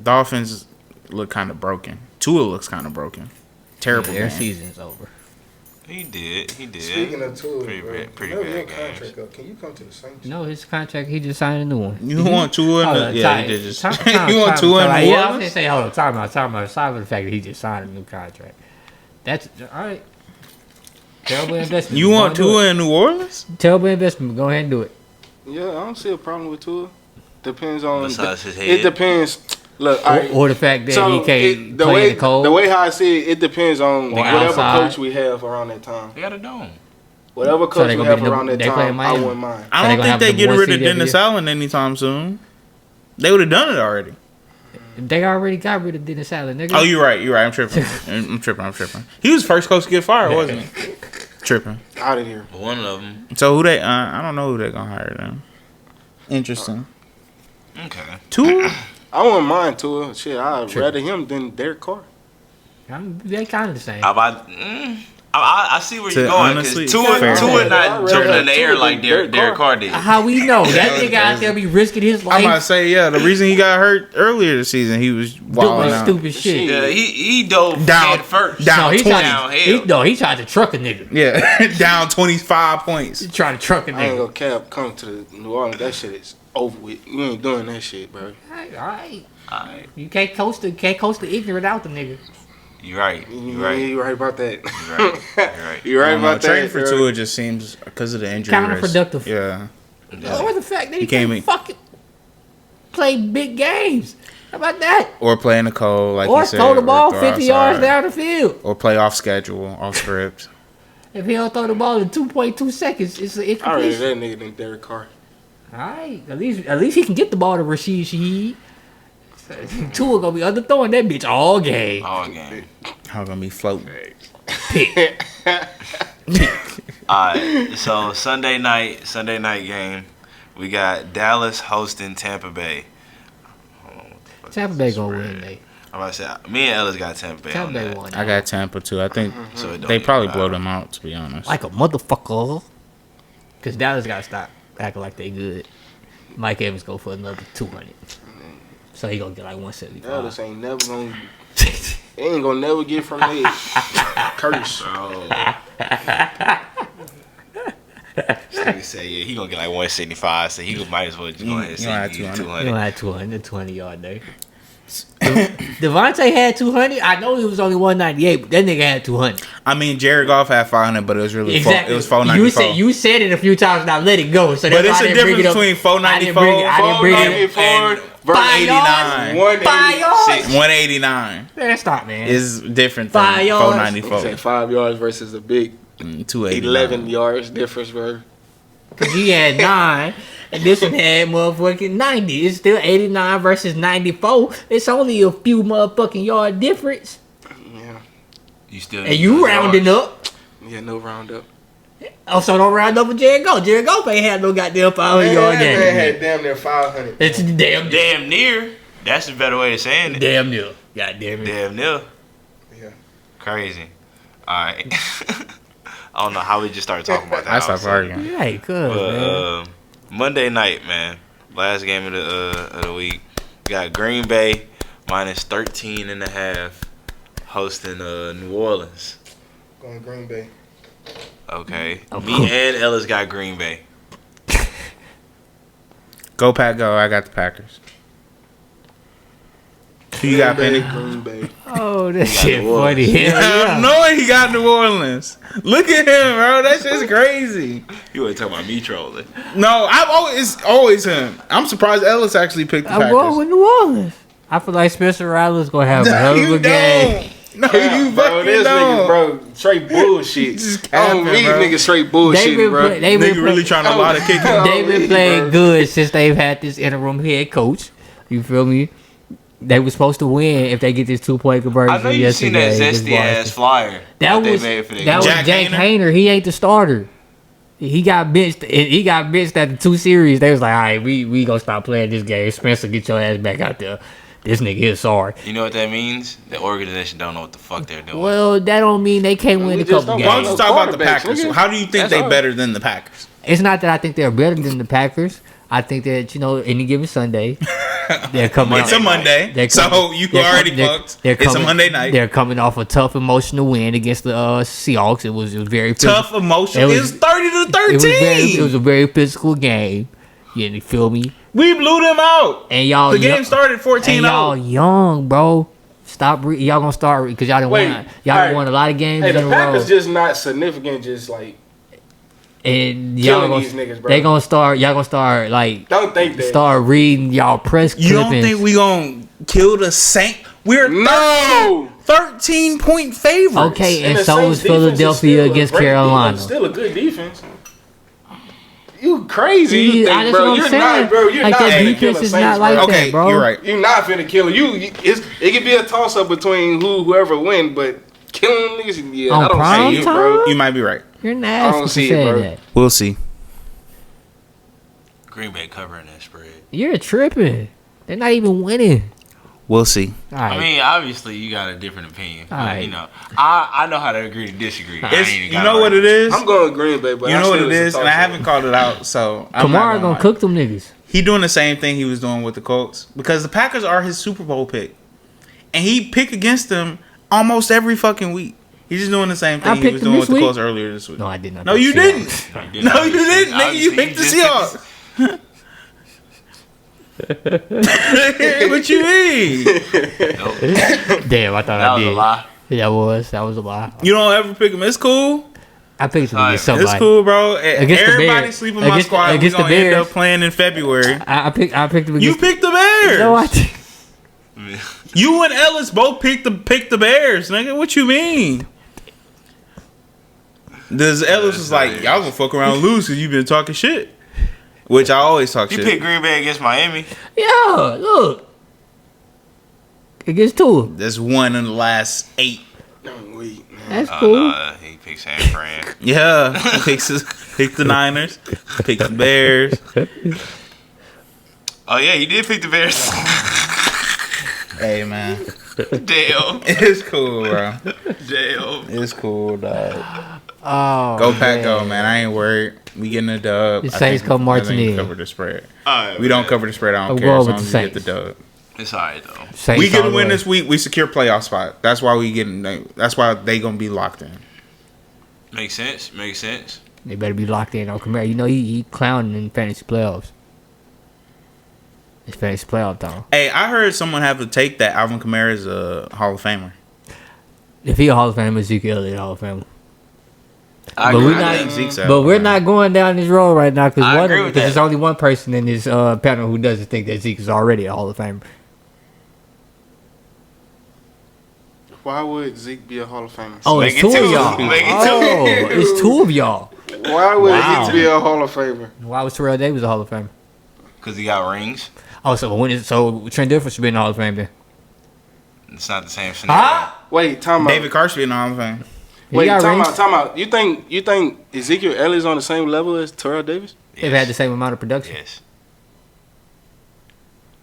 Dolphins look kind of broken. Tua looks kind of broken. Terrible Their game. season's over. He did. Speaking of Tua, Pretty bro, bad- pretty whenever bad your games. contract up, can you come to the Saints? No, his contract, he just signed a new one. You want Tua? Hold In on, the, yeah, time- he did just. time- You want time- Tua in time- New Yeah, I was Orleans? gonna say, hold on, time out. Aside from the fact that he just signed a new contract. That's all right. Terrible investment. You Go want and do Tua it. in New Orleans? Terrible investment. Go ahead and do it. Yeah, I don't see a problem with Tua. Depends on. Besides his It head. depends. Look, all right. Or the fact that So he can't play in the cold. the way how I see it, it depends on Or whatever outside. coach we have around that time. They got a dome. Whatever coach they we gonna have be the- around that they play in time, I Miami? wouldn't mind. I So they don't gonna think have they the get one rid of seed every Dennis year? Allen anytime soon. They would have done it already. They already got rid of Dennis Allen, nigga. Oh, you're right. I'm tripping. I'm tripping. He was first coach to get fired, wasn't he? Tripping. Out of here. One of them. So who they? I don't know who they gonna hire then. Interesting. Okay. Tua? I wouldn't mind Tua. Shit, I'd rather him than Derek Carr. They kind of the same. How about? I see where To you're going honestly- because fair. Tua not I'd jumping rather in the air Tua like than Derek Derek Carr did. How we know that Yeah, nigga out there be risking his I'm about to life say, yeah, the reason he got hurt earlier this season, he was wilding doing out. stupid shit. Yeah, he dove Down- head first. down No, he 20. tried to. He tried to truck a nigga. Yeah, down 25 points. He tried to truck a I ain't nigga. gonna cap come to New Orleans. That shit is over with. You ain't doing that shit, bro. Alright. Alright, You can't coast the ignorant out the nigga. you're right. You're right. You right about that. You're right. You're right. You right about Trading that. for bro. Tua just seems because of the injury risk. Counterproductive. Yeah, Or the fact that he came can't in- fucking play big games. How about that? or play in the cold, like Or you said, throw the ball or 50 throw yards outside. down the field. or play off schedule, off script. If he don't throw the ball in 2.2 seconds, it's an I rather incompletion. that nigga than Derek Carr. Alright, at least he can get the ball to Rashid Shaheed. Tua gonna be underthrowing that bitch all game. All game. How gonna be floating? Alright, so Sunday night game, we got Dallas hosting Tampa Bay. Hold on, what the fuck Tampa is Bay this gonna spread? win, they. I'm about to say, me and Ellis got Tampa Bay Tampa on Bay that. won. I got Tampa too. I think So it don't they even probably matter. blow them out. To be honest, Like a motherfucker. Cause Dallas gotta stop acting like they good. Mike Evans go for another 200. So he gonna get like 175. Dallas ain't never gonna. They ain't gonna never get from there. Curse. Bro. This nigga say, yeah, he gonna get like 175, so he might as well just go ahead and You gonna have say he 200. He 200. don't have 220 yard day. Devontae had 200. I know he was only 198, but that nigga had 200. I mean, Jared Goff had 500, but it was really Exactly. it was 494. You said it a few times. Now let it go. So But that's it's why I a didn't bring difference it up. between 494 I didn't bring it up. 494 5 89. yards. 5 yards. 189 Man, stop, man. is different 5 than yards. 494. Say 5 yards versus a big 289. 11 yards difference, bro. Because he had 9, and this one had motherfucking 90. It's still 89 versus 94. It's only a few motherfucking yard difference. Yeah. You still And you rounding up. Yeah, no roundup. Also, don't round up with Jared Goff. Jared Goff ain't had no goddamn 500 yard game. Man had damn near 500. It's damn near. That's a better way of saying it. Damn near. God damn it. Damn near. Yeah. Crazy. All right. I don't know how we just started talking about that. I stopped arguing. Yeah, he could, man. Monday night, man. Last game of the week. Got Green Bay minus 13.5 hosting New Orleans. Going Green Bay. Okay. Me and Ellis got Green Bay. Go Pack, go. I got the Packers. Who you got, Penny? Green Bay. Oh, that shit New Orleans. funny. I know he got New Orleans. Look at him, bro. That shit's crazy. You ain't talking about me trolling. No, it's always him. I'm surprised Ellis actually picked the I'm Packers. going with New Orleans. I feel like Spencer Rattler's going to have a hell of a game. No, Yeah, you bro, fucking this don't. nigga, bro, straight bullshit. Just I don't capping, read bro. niggas straight bullshit, bro. Nigga really trying to lie to kick him. They've been really, playing bro. good since they've had this interim head coach. You feel me? They were supposed to win if they get this 2-point conversion. I know you seen that yesterday zesty against ass flyer That they was made for that was Jack Jack Hayner? Hayner. He ain't the starter. He got benched. He got benched at the 2 series. They was like, all right, we gonna stop playing this game. Spencer, get your ass back out there. This nigga is sorry. You know what that means? The organization don't know what the fuck they're doing. Well, that don't mean they can't win We a just couple don't Why don't games. you talk about the Quarterbacks, Packers? nigga. How do you think That's they all. better than the Packers? It's not that I think they're better than the Packers. I think that, any given Sunday, they're coming. It's a Monday, They're so coming- you they're already com- they're- fucked. they're It's a coming- Monday night. They're coming off a tough emotional win against the Seahawks. It was very Tough emotion. It It was- was 30-13. It was a very physical game. You feel me? We blew them out. And y'all, The game started 14-0. And y'all young, bro. Stop. Y'all gonna start because y'all done Wait, won. Y'all alright. won a lot of games Hey, in the a row. Packers just not significant, just like, And y'all killing gonna, these niggas, bro. they gonna start. Y'all gonna start like Don't think that. start reading y'all press You don't clippings. think we gonna kill the Saints? We're No! 13-point favorites. Okay, and the so Saints was defense is Philadelphia still a against great Carolina. defense, still a good defense. You crazy? You See, think, that's bro? what I'm You're saying. not, bro. You're Like, not that finna defense kill the is Saints, not like bro. that. Okay, bro. you're right. You're not finna kill it. It could be a toss up between whoever win, but killing niggas, yeah, On I don't prime see it, time? bro. You might be right. You're I nasty don't for see it, saying bro. that. We'll see. Green Bay covering that spread. You're tripping. They're not even winning. We'll see. All right. I mean, obviously, you got a different opinion. But, Alright. you know, I know how to agree to disagree. I It's, ain't even you gotta know what argue. it is? I'm going Green Bay, but You I know what still it is? it's a And I toss-up. haven't called it out, so I'm not Kamara gonna gonna lie. cook them niggas. He doing the same thing he was doing with the Colts because the Packers are his Super Bowl pick, and he picked against them almost every fucking week. He's just doing the same I thing he picked was them doing this with the week. Colts earlier this week. No, I did not. No, pick you Seahawks. didn't. You No, you didn't, nigga. You Obviously, picked the just Seahawks. What you mean? Nope. Damn, I thought That I was did. a lie. That was a lie. You don't ever pick him. It's cool. I picked them Alright, against somebody. It's cool, bro. Against the Everybody Bears. sleep in my Against- squad. We against the gonna end Bears. up playing in February. I picked them You against. picked the Bears. No, I did. You and Ellis both picked the Bears, nigga. What you mean? Does Ellis was like, y'all gonna fuck around and lose because you been talking shit? Which I always talk You shit. picked Green Bay against Miami. Yeah, look. Against two. That's one in the last 8. Don't wait, man. That's cool. He picked San Fran. Yeah, picked the Niners, picked the Bears. Oh yeah, he did pick the Bears. Hey man, Damn. it's cool, bro. Damn. It's cool, dog. Oh, Go Pack, go, man. I ain't worried. We getting a dub. The I Saints think- come marching I think we in. cover the spread. Alright, We don't man. cover the spread. I don't I'm care going as with long the as we get the Saints. dub. It's alright though. Saints We get all a the win way. this week. We secure playoff spot. That's why we getting. That's why they gonna be locked in. Makes sense. Makes sense. They better be locked in on Kamara. You know he clowning in fantasy playoffs. It's fantasy playoff time. Hey, I heard someone have to take that Alvin Kamara is a Hall of Famer. If he a Hall of Famer, Ezekiel Elliott Hall of Famer. I But agree we with not- that. think Zeke's a But Hall of we're Famer. not going down this road right now I because agree with there's that. only one person in this panel who doesn't think that Zeke is already a Hall of Famer. Why would Zeke be a Hall of Famer? Oh, Make it's it two of two. y'all. Make it Oh, two. it's two of y'all. Why would Wow. Zeke be a Hall of Famer? Why was Terrell Davis a Hall of Famer? Because he got rings. Oh, so Trent Dilfer should be in the Hall of Fame then. It's not the same scenario. Huh? Wait, time out. David Carr should be in the Hall of Fame. Wait, got time rings. out, time out. You think Ezekiel Elliott's on the same level as Terrell Davis? They've had the same amount of production. Yes.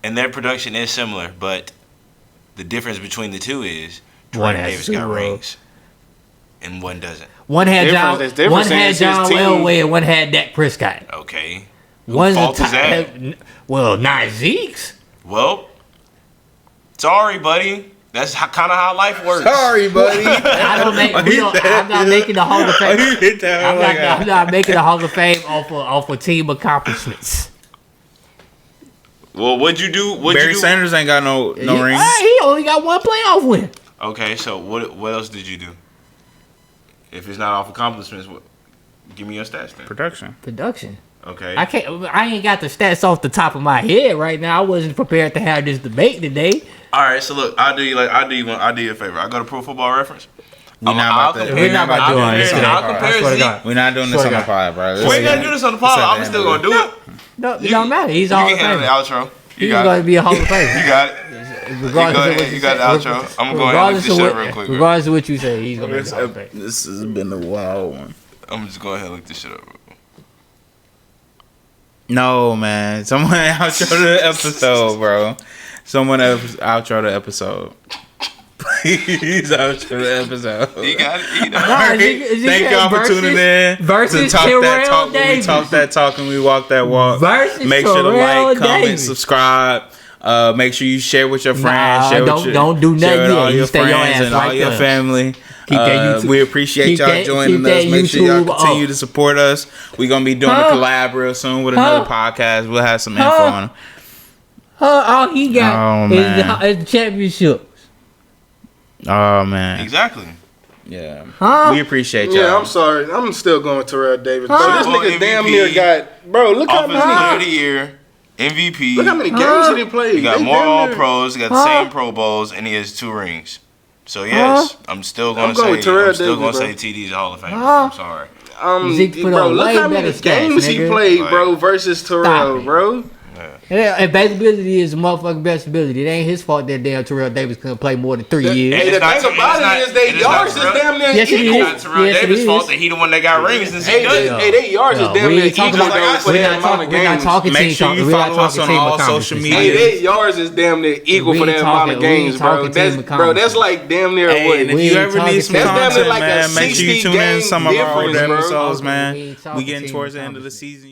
And their production is similar, but the difference between the two is One Terrell has Davis Super got Bowl. rings, and one doesn't. One had Difference- there's One difference had is his John team. Elway and one had Dak Prescott. Okay. One's fault a is that? Well, not Zeke's. Well, sorry, buddy. That's kind of how life works. Sorry, buddy. I don't make. I'm not making the Hall of Fame. I'm not making the Hall of Fame off of team accomplishments. Well, what'd you do? Barry Sanders ain't got no rings. He only got one playoff win. Okay, so what else did you do? If it's not off accomplishments, give me your stats then. Production. Okay. I ain't got the stats off the top of my head right now. I wasn't prepared to have this debate today. All right, so look, I'll do you a favor. I go to Pro Football Reference. We're not about doing this today. I'll compare Zeke. We're not doing this on the pod, bro. We ain't gonna do this on the pod. I'm still gonna do it. No, it don't matter. He's all You of can handle the Fame. outro. He's going to be a Hall of Famer. You got it. Regardless of what You got the outro. I'm gonna go ahead and look this shit real quick. Regardless of what you say, he's going to be a Hall of Famer. This has been a wild one. I'm just going ahead and look this shit up. No, man. Someone outro the episode, bro. Someone else outro the episode. Please outro the episode. You got it. You know. Thank y'all for tuning in. Versus to talk that talk. Terrell Davis. We talk that talk and we walk that walk. Versus Make sure to Terrell like, comment, Davis. subscribe. Make sure you share with your friends. Nah, Share don't do nothing share with all yet. You your stay your friends ass and all right your there. family. Keep that YouTube- We appreciate keep y'all that- joining keep us. that Make sure y'all YouTube continue up. to support us. We're gonna be doing a collab real soon with another podcast. We'll have some info on them. All he got man. is the championship. Oh man. Exactly. Yeah. Huh? We appreciate y'all. Yeah, I'm sorry. I'm still going with Terrell Davis. Bro, Huh? this nigga MVP, damn near got. Bro, look how Offensive Player of many. the Year, MVP. Look how many games did he play? He got They more damn All near- Pros. He got the same Pro Bowls, and he has 2 rings. So yes, I'm still gonna going with say Terrell I'm still Davis, gonna bro. say TD's a Hall of Fame. Huh? I'm sorry. Zeke put bro, on look way how many better stats, games he nigga. played, Like- bro, versus Terrell, it. bro. Yeah, and best ability is motherfucking best ability. It ain't his fault that damn Terrell Davis couldn't play more than 3 years. Hey, the thing about it is they yards is damn near Yes, it equal. is. It's not Terrell Yes, it Davis' is. fault that he the one that got rings since he Hey, doesn't. they yards is damn we near ain't talking equal about though, for we're that not amount talking. of We're not games. talking Make team. sure you We're not follow us talking on team all social accomplishments. media. Hey, they yards is damn near equal We for ain't that amount talking- of we ain't games, bro. talking That's team bro. That's like damn near Hey, and if We you ain't ever need talking some team. That's damn content, near like a man, make sure you 60 tune in game some of our older difference, bro. episodes, We man. ain't talking We getting team towards the end of the accomplishments. season.